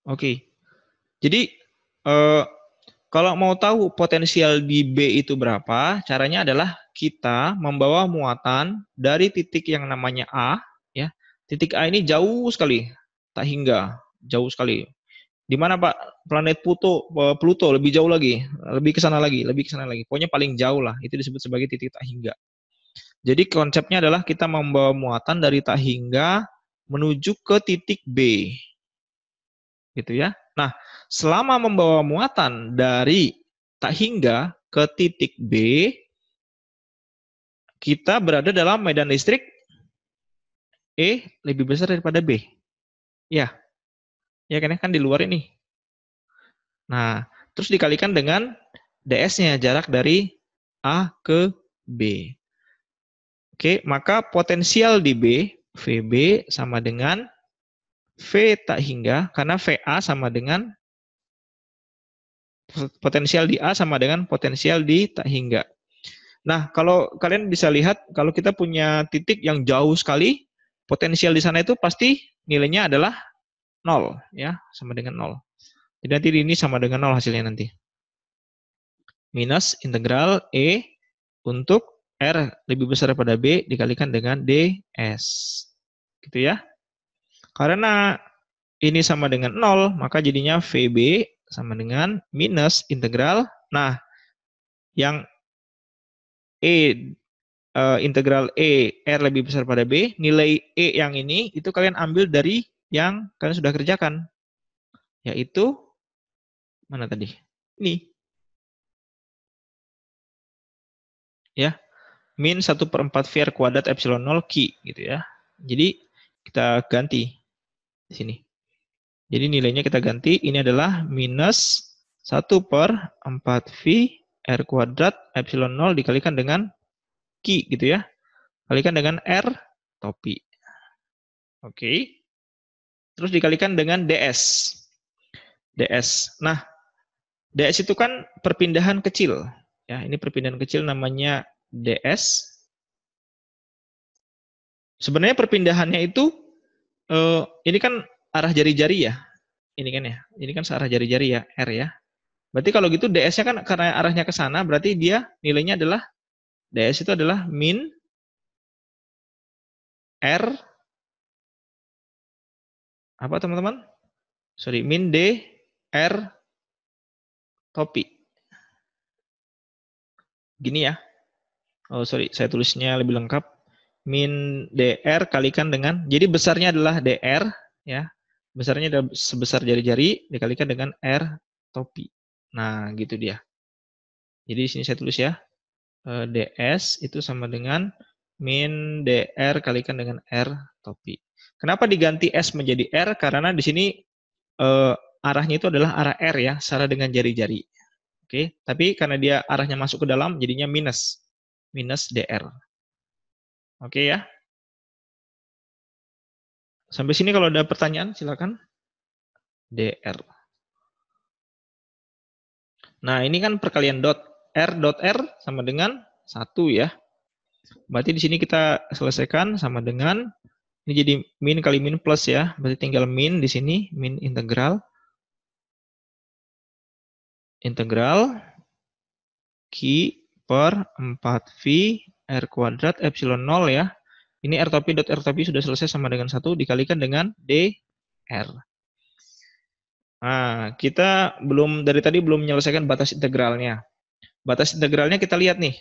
Oke. Jadi kalau mau tahu potensial di B itu berapa, caranya adalah kita membawa muatan dari titik yang namanya A, ya. Titik A ini jauh sekali, tak hingga, jauh sekali. Di mana Pak planet Pluto lebih jauh lagi, lebih ke sana lagi, lebih ke sana lagi. Pokoknya paling jauh lah, itu disebut sebagai titik tak hingga. Jadi konsepnya adalah kita membawa muatan dari tak hingga menuju ke titik B. Gitu ya. Nah, selama membawa muatan dari tak hingga ke titik B, kita berada dalam medan listrik E lebih besar daripada B. Ya. Ya kan di luar ini. Nah, terus dikalikan dengan ds-nya, jarak dari A ke B. Oke, maka potensial di B, VB sama dengan V tak hingga, karena VA sama dengan potensial di A sama dengan potensial di tak hingga. Nah, kalau kalian bisa lihat, kalau kita punya titik yang jauh sekali, potensial di sana itu pasti nilainya adalah 0, ya, sama dengan 0. Jadi nanti ini sama dengan 0 hasilnya nanti. Minus integral E untuk R lebih besar daripada B dikalikan dengan ds. Gitu ya. Karena ini sama dengan 0, maka jadinya VB sama dengan minus integral. Nah, yang integral E R lebih besar pada B, nilai E yang ini itu kalian ambil dari yang kalian sudah kerjakan. Yaitu, mana tadi? Ini. Ya, min 1/4 V R kuadrat epsilon 0 Q gitu ya. Jadi kita ganti di sini. Jadi nilainya kita ganti, ini adalah minus 1/4 V R kuadrat epsilon 0 dikalikan dengan Q gitu ya. Kalikan dengan R topi. Oke. Terus dikalikan dengan ds. ds. Nah, ds itu kan perpindahan kecil. Ya, ini perpindahan kecil namanya ds. Sebenarnya perpindahannya itu ini kan arah jari-jari ya. Ini kan ya. Ini kan searah jari-jari ya, R ya. Berarti kalau gitu ds-nya kan karena arahnya ke sana, berarti dia nilainya adalah ds itu adalah min R apa teman-teman? Sorry, min D R topi. Gini ya. Oh, sorry, saya tulisnya lebih lengkap. Min DR kalikan dengan, jadi besarnya adalah DR, ya. Besarnya adalah sebesar jari-jari, dikalikan dengan R topi. Nah, gitu dia. Jadi di sini saya tulis ya, DS itu sama dengan min DR kalikan dengan R topi. Kenapa diganti S menjadi R? Karena di sini arahnya itu adalah arah R ya, secara dengan jari-jari. Oke, tapi karena dia arahnya masuk ke dalam, jadinya minus DR. Oke ya. Sampai sini kalau ada pertanyaan silakan. DR. Nah, ini kan perkalian dot R sama dengan 1 ya. Berarti di sini kita selesaikan sama dengan ini jadi min kali min plus ya. Berarti tinggal min di sini, min integral Q per 4V R kuadrat epsilon 0 ya. Ini R topi dot R topi sudah selesai sama dengan 1 dikalikan dengan DR. Nah, kita dari tadi belum menyelesaikan batas integralnya. Batas integralnya kita lihat nih.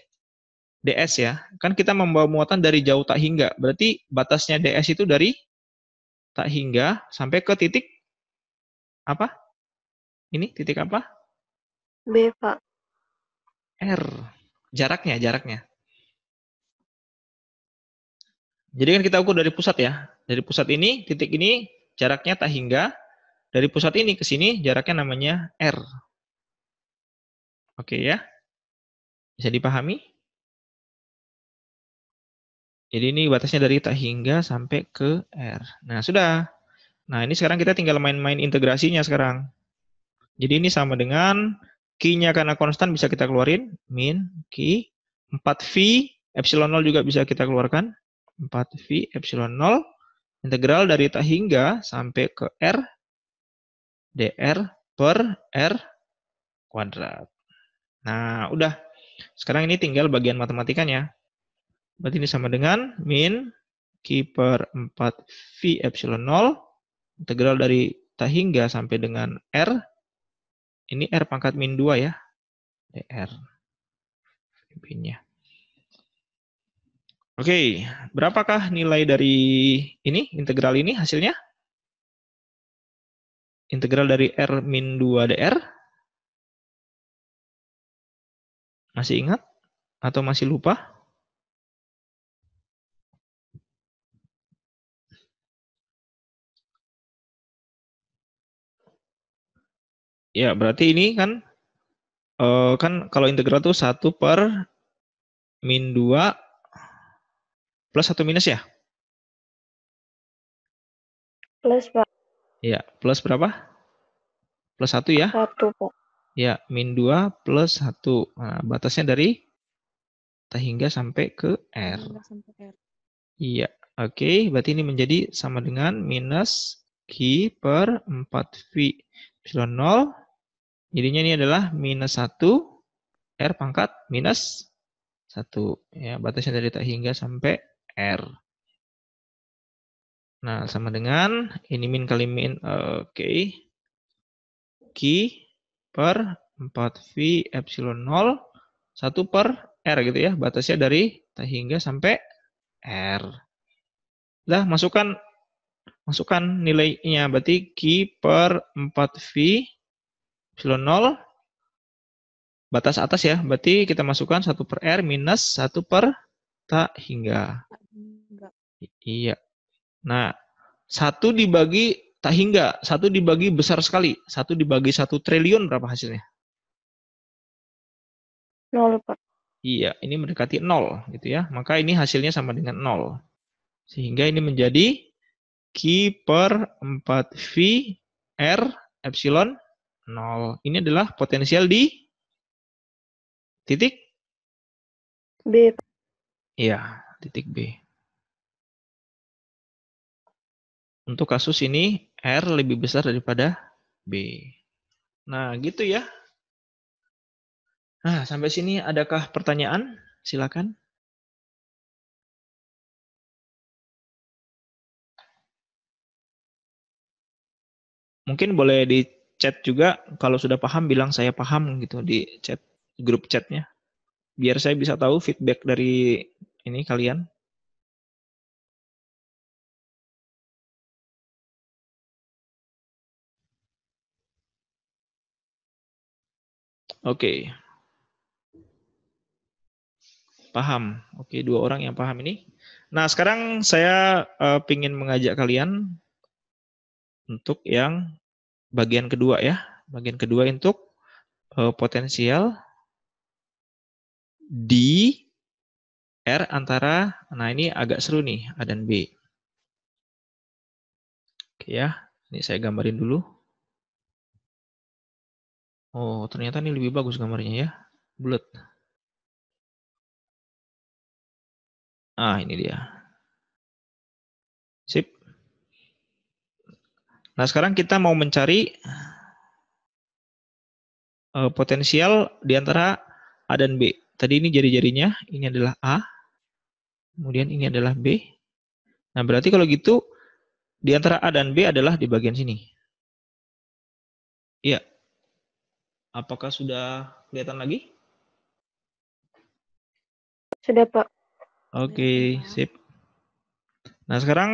DS ya. Kan kita membawa muatan dari jauh tak hingga. Berarti batasnya DS itu dari tak hingga sampai ke titik apa? Ini titik apa? B, Pak. R. Jaraknya. Jadi kan kita ukur dari pusat ya. Dari pusat ini, titik ini jaraknya tak hingga. Dari pusat ini ke sini jaraknya namanya R. Oke ya. Bisa dipahami? Jadi ini batasnya dari tak hingga sampai ke R. Nah, sudah. Nah, ini sekarang kita tinggal main-main integrasinya sekarang. Jadi ini sama dengan Q-nya karena konstan bisa kita keluarin. Min Q. 4V epsilon 0 juga bisa kita keluarkan. 4V epsilon 0. Integral dari tak hingga sampai ke R. DR per R kuadrat. Nah, udah. Sekarang ini tinggal bagian matematikanya. Berarti ini sama dengan min Q per 4 V epsilon 0, integral dari tak hingga sampai dengan R, ini R pangkat min 2 ya, R. Oke, berapakah nilai dari ini, integral ini hasilnya? Integral dari R min 2 dr. Masih ingat? Atau masih lupa? Ya, berarti ini kan kalau integral tuh 1 per min 2 plus 1 minus ya? Plus, Pak. Ya, plus berapa? Plus 1 ya? 1, Pak. Ya, min 2 plus 1. Nah, batasnya dari tak hingga sampai ke R. Hingga sampai R. Iya, oke. Berarti ini menjadi sama dengan minus Q per 4V epsilon 0. Jadinya ini adalah minus 1 R pangkat minus 1. Ya, batasnya dari tak hingga sampai R. Nah, sama dengan ini min kali min, oke. Q per 4V epsilon 0, 1 per R gitu ya. Batasnya dari tak hingga sampai R. Nah, masukkan nilainya. Berarti Q per 4V epsilon 0, batas atas ya. Berarti kita masukkan 1 per R minus 1 per tak hingga. Enggak. Iya. Nah, 1 dibagi tak hingga, 1 dibagi besar sekali. 1 dibagi 1 triliun berapa hasilnya? 0, Pak. Iya, ini mendekati 0 gitu ya. Maka ini hasilnya sama dengan 0. Sehingga ini menjadi Q per 4V R epsilon 0. Ini adalah potensial di titik? B, Pak. Iya, titik B. Untuk kasus ini, R lebih besar daripada B. Nah, gitu ya. Nah, sampai sini adakah pertanyaan? Silakan. Mungkin boleh di chat juga, kalau sudah paham bilang saya paham gitu di chat, grup chatnya. Biar saya bisa tahu feedback dari ini kalian. Oke. Paham. Oke, 2 orang yang paham ini. Nah, sekarang saya ingin mengajak kalian untuk yang bagian kedua ya. Bagian kedua untuk potensial di R antara, nah ini agak seru nih, A dan B. Oke ya, ini saya gambarin dulu. Oh, ternyata ini lebih bagus gambarnya ya, bulat. Ah, ini dia. Sip. Nah, sekarang kita mau mencari potensial di antara A dan B. Tadi ini jari-jarinya, ini adalah A, kemudian ini adalah B. Nah, berarti kalau gitu, di antara A dan B adalah di bagian sini. Iya. Apakah sudah kelihatan lagi? Sudah, Pak. Oke, sip. Nah, sekarang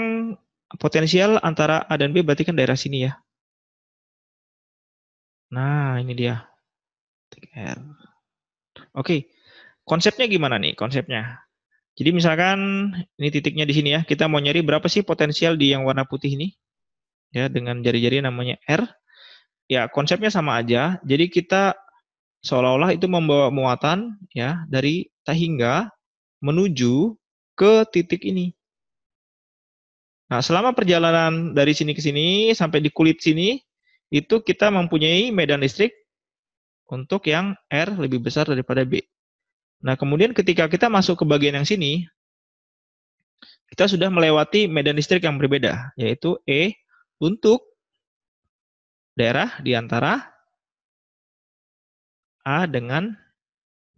potensial antara A dan B berarti kan daerah sini ya. Nah, ini dia. Titik R. Oke, konsepnya gimana nih konsepnya? Jadi misalkan ini titiknya di sini ya, kita mau nyari berapa sih potensial di yang warna putih ini? Ya, dengan jari-jari namanya R. Ya, konsepnya sama aja. Jadi kita seolah-olah itu membawa muatan ya dari tak hingga menuju ke titik ini. Nah, selama perjalanan dari sini ke sini sampai di kulit sini, itu kita mempunyai medan listrik untuk yang R lebih besar daripada B. Nah, kemudian ketika kita masuk ke bagian yang sini, kita sudah melewati medan listrik yang berbeda, yaitu E untuk daerah di antara A dengan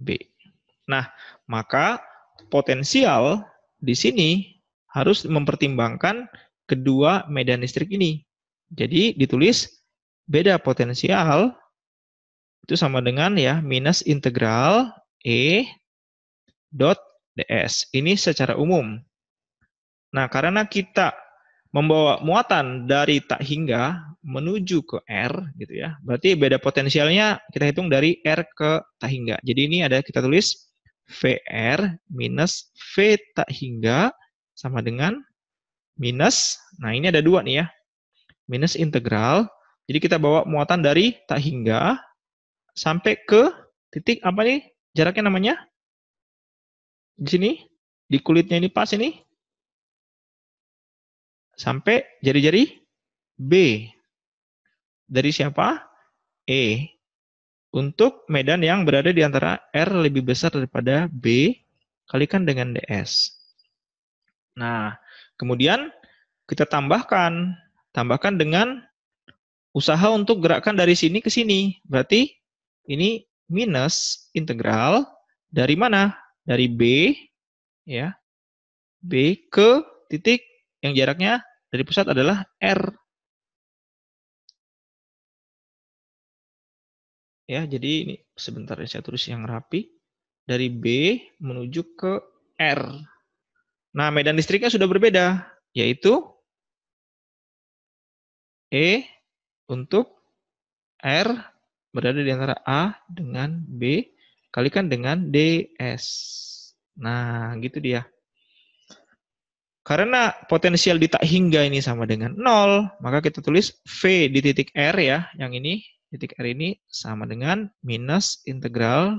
B. Nah, maka potensial di sini harus mempertimbangkan kedua medan listrik ini. Jadi ditulis beda potensial itu sama dengan ya minus integral E dot ds. Ini secara umum. Nah, karena kita membawa muatan dari tak hingga menuju ke R gitu ya. Berarti beda potensialnya kita hitung dari R ke tak hingga. Jadi ini ada kita tulis VR minus V tak hingga sama dengan minus, nah ini ada dua nih ya, minus integral. Jadi kita bawa muatan dari tak hingga sampai ke titik apa nih jaraknya namanya? Di sini, di kulitnya ini pas ini. Sampai jari-jari B. Dari siapa? E. Untuk medan yang berada di antara R lebih besar daripada B, kalikan dengan ds. Nah, kemudian kita tambahkan dengan usaha untuk gerakan dari sini ke sini. Berarti ini minus integral dari mana? Dari B, ya, B ke titik yang jaraknya dari pusat adalah R. Ya, jadi ini sebentar ya saya tulis yang rapi. Dari B menuju ke R. Nah, medan listriknya sudah berbeda, yaitu E untuk R berada di antara A dengan B, kalikan dengan ds. Nah, gitu dia. Karena potensial di tak hingga ini sama dengan 0, maka kita tulis V di titik R ya, yang ini, titik R ini sama dengan minus integral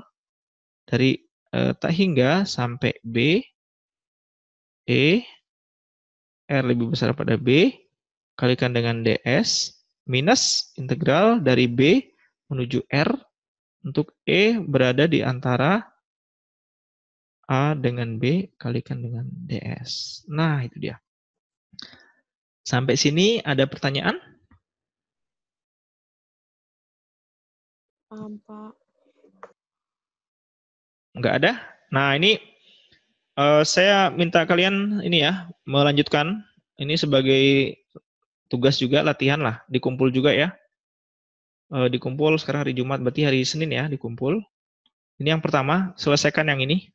dari tak hingga sampai B, E, R lebih besar pada B, kalikan dengan ds, minus integral dari B menuju R, untuk E berada di antara A dengan B, kalikan dengan ds. Nah, itu dia. Sampai sini ada pertanyaan? Paham, Pak. Enggak ada? Nah, ini saya minta kalian ini ya, melanjutkan. Ini sebagai tugas juga, latihan lah, dikumpul juga ya. Dikumpul sekarang hari Jumat, berarti hari Senin ya, dikumpul. Ini yang pertama, selesaikan yang ini.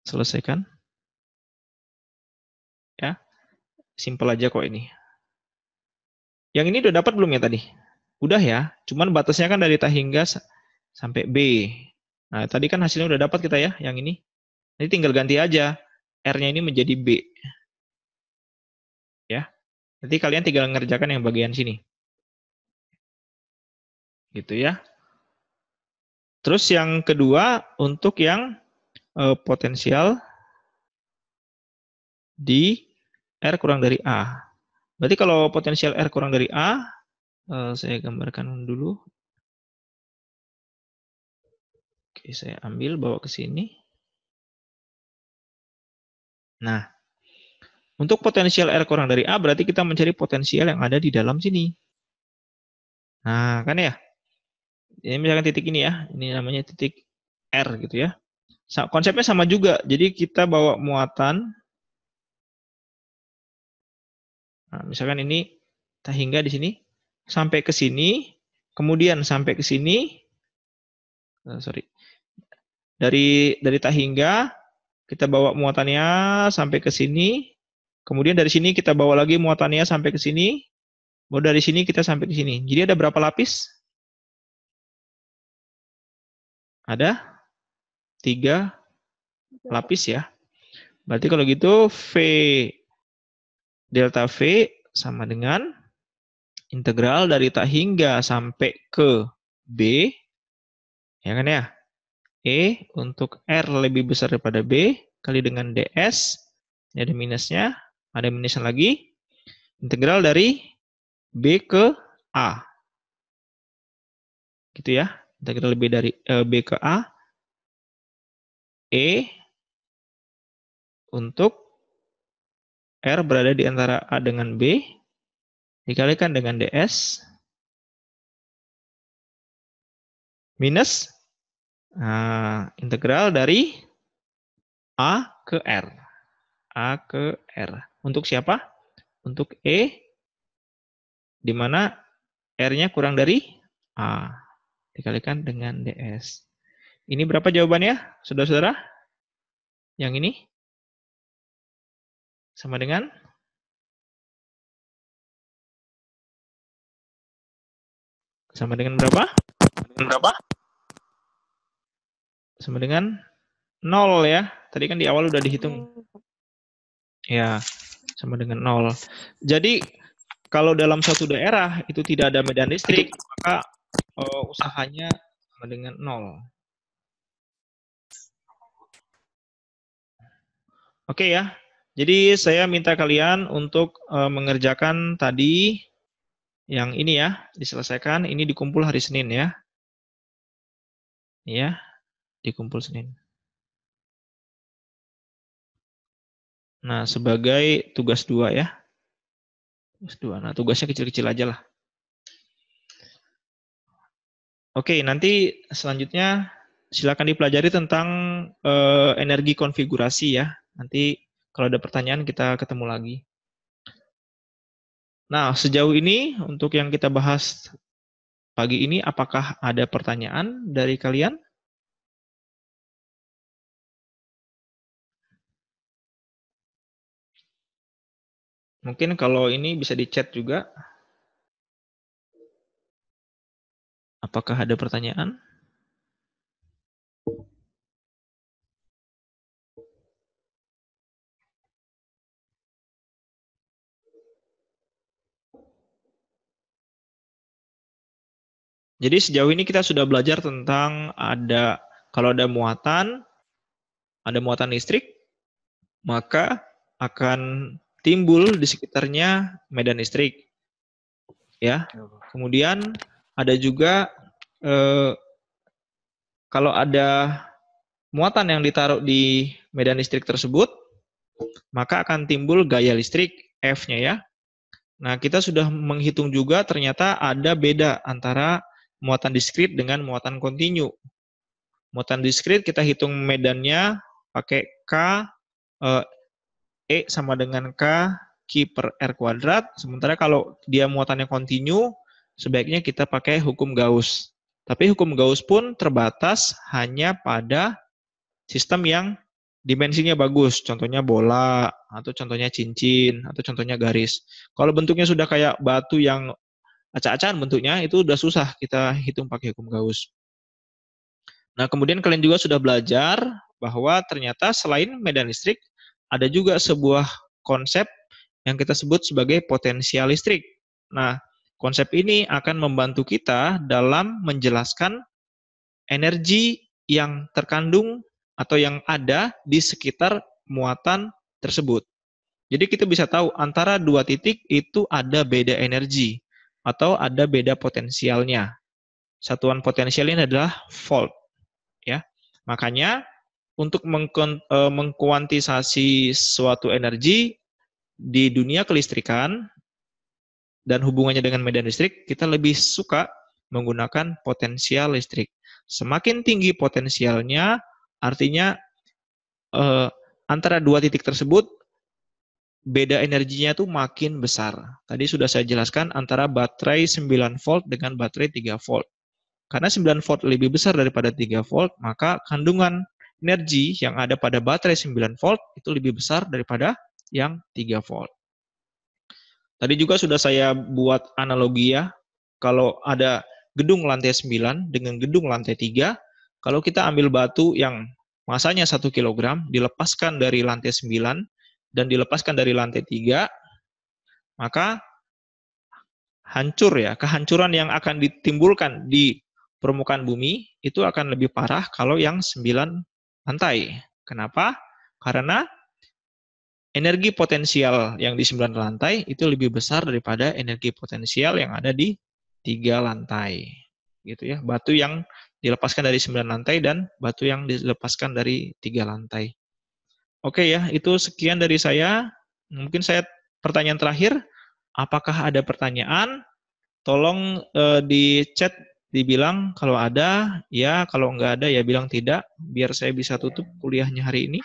Selesaikan. Ya, simpel aja kok ini. Yang ini udah dapat belum ya tadi? Udah ya, cuman batasnya kan dari tak hingga sampai B. Nah, tadi kan hasilnya udah dapat kita ya, yang ini. Jadi tinggal ganti aja. R-nya ini menjadi B. Ya. Nanti kalian tinggal ngerjakan yang bagian sini. Gitu ya. Terus yang kedua, untuk yang potensial di R kurang dari A. Berarti kalau potensial R kurang dari A, saya gambarkan dulu. Oke, saya ambil, bawa ke sini. Nah, untuk potensial R kurang dari A, berarti kita mencari potensial yang ada di dalam sini. Nah, kan ya? Ini misalkan titik ini ya, ini namanya titik R gitu ya. Konsepnya sama juga, jadi kita bawa muatan. Nah, misalkan ini tak hingga di sini, sampai ke sini, kemudian sampai ke sini, dari tak hingga, kita bawa muatannya sampai ke sini, kemudian dari sini kita bawa lagi muatannya sampai ke sini, baru dari sini kita sampai ke sini. Jadi ada berapa lapis? Ada 3 lapis ya. Berarti kalau gitu V delta V sama dengan integral dari tak hingga sampai ke B, ya kan ya? E untuk R lebih besar daripada B, kali dengan ds, ini ada minusnya, ada minusnya lagi, integral dari B ke A. Gitu ya, integral B dari B ke A, E untuk R berada di antara A dengan B, dikalikan dengan ds minus integral dari A ke R. A ke R. Untuk siapa? Untuk E, di mana R-nya kurang dari A. Dikalikan dengan ds. Ini berapa jawabannya, saudara-saudara? Yang ini? Sama dengan? Sama dengan berapa? Sama dengan 0 ya. Tadi kan di awal udah dihitung. Ya, sama dengan 0. Jadi, kalau dalam suatu daerah itu tidak ada medan listrik, maka usahanya sama dengan 0. Oke ya. Jadi, saya minta kalian untuk mengerjakan tadi yang ini ya, diselesaikan. Ini dikumpul hari Senin ya. Ya, dikumpul Senin. Nah, sebagai tugas 2 ya. Tugas 2. Nah, tugasnya kecil-kecil aja lah. Oke, nanti selanjutnya silakan dipelajari tentang energi konfigurasi ya. Nanti kalau ada pertanyaan kita ketemu lagi. Nah, sejauh ini untuk yang kita bahas pagi ini, apakah ada pertanyaan dari kalian? Mungkin kalau ini bisa di chat juga. Apakah ada pertanyaan? Jadi sejauh ini kita sudah belajar tentang kalau ada muatan listrik, maka akan timbul di sekitarnya medan listrik. Ya. Kemudian ada juga kalau ada muatan yang ditaruh di medan listrik tersebut, maka akan timbul gaya listrik F-nya ya. Nah, kita sudah menghitung juga ternyata ada beda antara muatan diskrit dengan muatan kontinu. Muatan diskrit kita hitung medannya pakai K, E sama dengan K Q per R kuadrat. Sementara kalau dia muatannya kontinu, sebaiknya kita pakai hukum Gauss. Tapi hukum Gauss pun terbatas hanya pada sistem yang dimensinya bagus. Contohnya bola, atau contohnya cincin, atau contohnya garis. Kalau bentuknya sudah kayak batu yang acak-acakan bentuknya, itu udah susah kita hitung pakai hukum Gauss. Nah, kemudian kalian juga sudah belajar bahwa ternyata selain medan listrik, ada juga sebuah konsep yang kita sebut sebagai potensial listrik. Nah, konsep ini akan membantu kita dalam menjelaskan energi yang terkandung atau yang ada di sekitar muatan tersebut. Jadi kita bisa tahu antara dua titik itu ada beda energi atau ada beda potensialnya. Satuan potensial ini adalah volt. Ya, makanya untuk mengkuantisasi suatu energi di dunia kelistrikan dan hubungannya dengan medan listrik, kita lebih suka menggunakan potensial listrik. Semakin tinggi potensialnya, artinya antara dua titik tersebut beda energinya tuh makin besar. Tadi sudah saya jelaskan antara baterai 9 volt dengan baterai 3 volt. Karena 9 volt lebih besar daripada 3 volt, maka kandungan energi yang ada pada baterai 9 volt itu lebih besar daripada yang 3 volt. Tadi juga sudah saya buat analogi ya. Kalau ada gedung lantai 9 dengan gedung lantai 3, kalau kita ambil batu yang masanya 1 kg, dilepaskan dari lantai 9 dan dilepaskan dari lantai 3, maka hancur ya, kehancuran yang akan ditimbulkan di permukaan bumi itu akan lebih parah kalau yang 9 lantai. Kenapa? Karena energi potensial yang di 9 lantai itu lebih besar daripada energi potensial yang ada di 3 lantai. Gitu ya. Batu yang dilepaskan dari 9 lantai dan batu yang dilepaskan dari 3 lantai. Oke ya, itu sekian dari saya. Mungkin saya pertanyaan terakhir, Apakah ada pertanyaan? Tolong di chat dibilang kalau ada, ya. Kalau nggak ada, ya bilang tidak. Biar saya bisa tutup kuliahnya hari ini.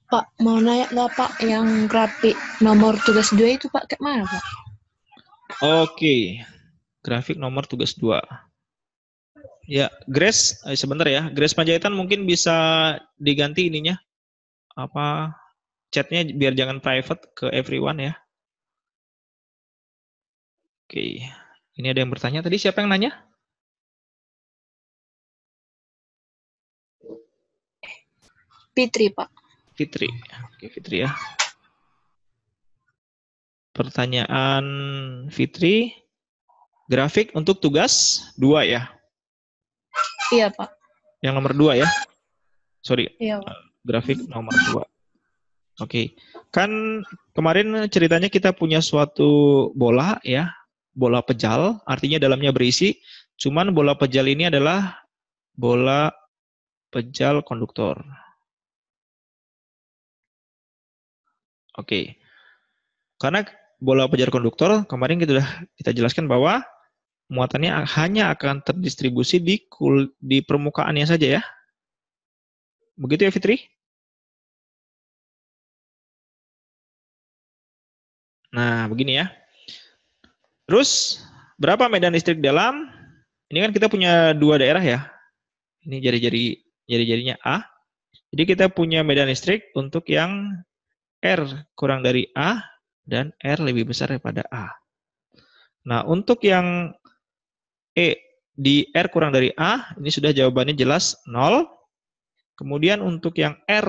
Pak, mau nanya nggak Pak, yang grafik nomor tugas 2 itu Pak, kayak mana Pak? Oke, grafik nomor tugas 2. Ya, Grace, sebentar ya. Grace Panjaitan mungkin bisa diganti ininya. Chatnya biar jangan private ke everyone ya. Oke, ini ada yang bertanya. Tadi siapa yang nanya? Fitri Pak. Fitri. Oke, Fitri ya. Pertanyaan Fitri, grafik untuk tugas 2 ya? Iya Pak. Yang nomor 2 ya? Sorry, Iya Pak. grafik nomor 2. Oke, kan kemarin ceritanya kita punya suatu bola ya, bola pejal, artinya dalamnya berisi, cuman bola pejal ini adalah bola pejal konduktor. Oke, karena bola pejal konduktor, kemarin kita jelaskan bahwa muatannya hanya akan terdistribusi di permukaannya saja ya. Begitu ya Fitri? Nah, begini ya. Terus, berapa medan listrik dalam? Ini kan kita punya 2 daerah ya. Ini jari-jarinya A. Jadi kita punya medan listrik untuk yang R kurang dari A dan R lebih besar daripada A. Nah, untuk yang E di R kurang dari A, ini sudah jawabannya jelas 0. Kemudian untuk yang E,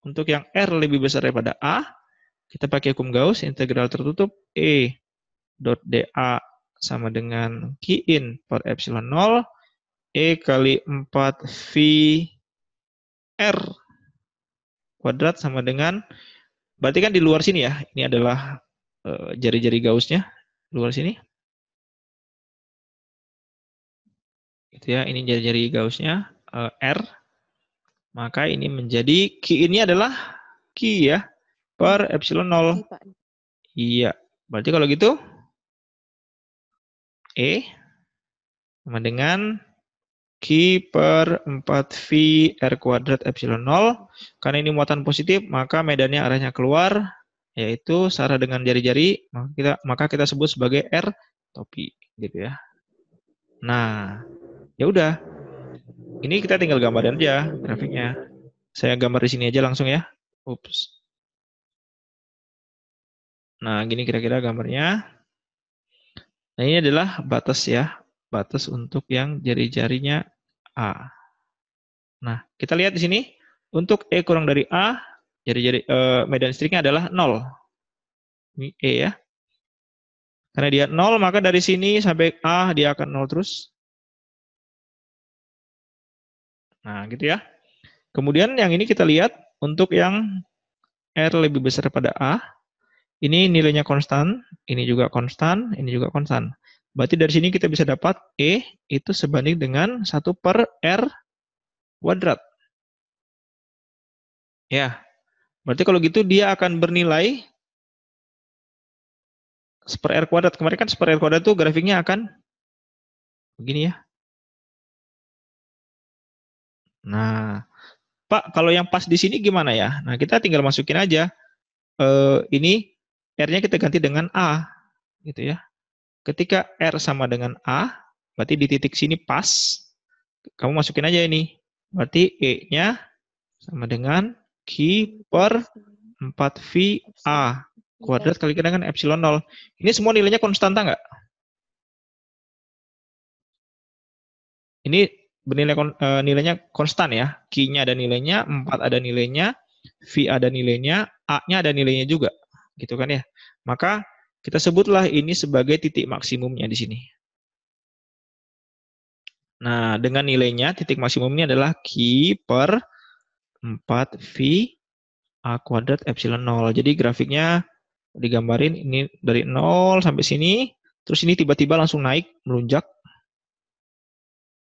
untuk yang R lebih besar daripada A, kita pakai hukum Gauss, integral tertutup E dot dA sama dengan Q in per epsilon 0, E kali 4V R kuadrat sama dengan, berarti kan di luar sini ya, ini adalah jari-jari Gauss-nya, luar sini. Gitu ya, ini jari-jari Gauss-nya, R. Maka ini menjadi Q ini adalah Q ya, per epsilon 0. Iya Pak. Iya, berarti kalau gitu, E sama dengan Q per 4V R kuadrat epsilon 0. Karena ini muatan positif, maka medannya arahnya keluar, yaitu searah dengan jari-jari, maka kita sebut sebagai R topi, gitu ya. Nah, ya udah. Ini kita tinggal gambarin aja grafiknya. Saya gambar di sini aja langsung ya. Ups. Nah, gini kira-kira gambarnya. Nah, ini adalah batas ya. Batas untuk yang jari-jarinya A. Nah, kita lihat di sini. Untuk E kurang dari A, jari-jari medan listriknya adalah 0. Ini E ya. Karena dia 0, maka dari sini sampai A dia akan 0 terus. Nah, gitu ya. Kemudian yang ini kita lihat untuk yang R lebih besar daripada A, ini nilainya konstan, ini juga konstan, ini juga konstan. Berarti dari sini kita bisa dapat E itu sebanding dengan 1 per R kuadrat. Ya, berarti kalau gitu dia akan bernilai 1 per R kuadrat. Kemarin kan 1 per R kuadrat itu grafiknya akan begini ya. Nah, Pak, kalau yang pas di sini gimana ya? Nah, kita tinggal masukin aja. Ini R-nya kita ganti dengan A, gitu ya. Ketika R sama dengan A, berarti di titik sini pas. Kamu masukin aja ini. Berarti E-nya sama dengan Q per 4V A kuadrat kali dengan epsilon 0. Ini semua nilainya konstanta nggak? Ini nilainya konstan ya. Q-nya ada nilainya, 4 ada nilainya, V ada nilainya, A-nya ada nilainya juga. Gitu kan ya. Maka kita sebutlah ini sebagai titik maksimumnya di sini. Nah, dengan nilainya titik maksimumnya adalah Q per 4V A kuadrat epsilon 0. Jadi grafiknya digambarin ini dari 0 sampai sini, terus ini tiba-tiba langsung naik, melunjak,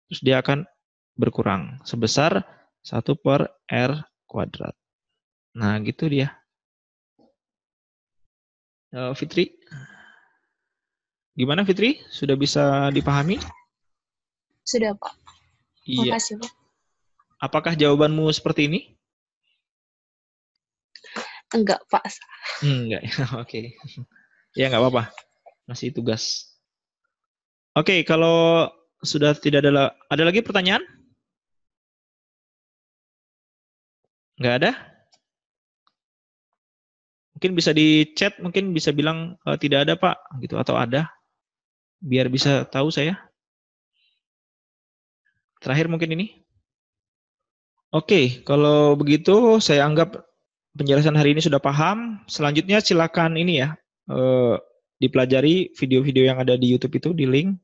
terus dia akan berkurang sebesar 1 per R kuadrat. Nah, gitu dia. Fitri? Gimana Fitri? Sudah bisa dipahami? Sudah, Pak. Iya. Makasih, Pak. Apakah jawabanmu seperti ini? Enggak, Pak. Enggak. Oke. Ya, nggak apa-apa. Masih tugas. Oke, kalau sudah tidak ada lagi pertanyaan? Nggak ada? Mungkin bisa di chat, mungkin bisa bilang tidak ada Pak, gitu atau ada, biar bisa tahu saya. Terakhir mungkin ini. Oke, kalau begitu saya anggap penjelasan hari ini sudah paham. Selanjutnya silakan ini ya, dipelajari video-video yang ada di YouTube itu di link.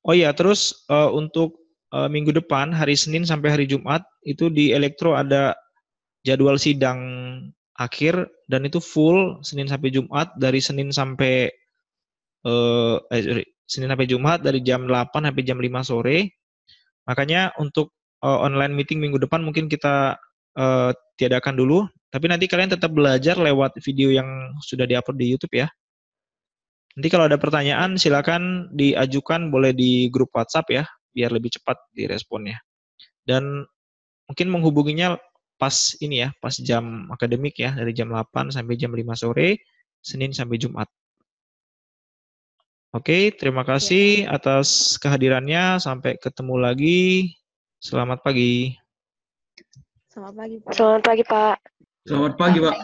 Oh iya, terus untuk minggu depan hari Senin sampai hari Jumat itu di Elektro ada jadwal sidang akhir dan itu full Senin sampai Jumat dari Senin sampai Senin sampai Jumat dari jam 8 sampai jam 5 sore. Makanya untuk online meeting minggu depan mungkin kita tiadakan dulu, tapi nanti kalian tetap belajar lewat video yang sudah diupload di YouTube ya. Nanti kalau ada pertanyaan silakan diajukan, boleh di grup WhatsApp ya, biar lebih cepat diresponnya. Dan mungkin menghubunginya pas ini ya, pas jam akademik ya, dari jam 8 sampai jam 5 sore, Senin sampai Jumat. Oke, terima kasih atas kehadirannya. Sampai ketemu lagi. Selamat pagi. Selamat pagi, Pak. Selamat pagi, Pak. Selamat pagi, Pak.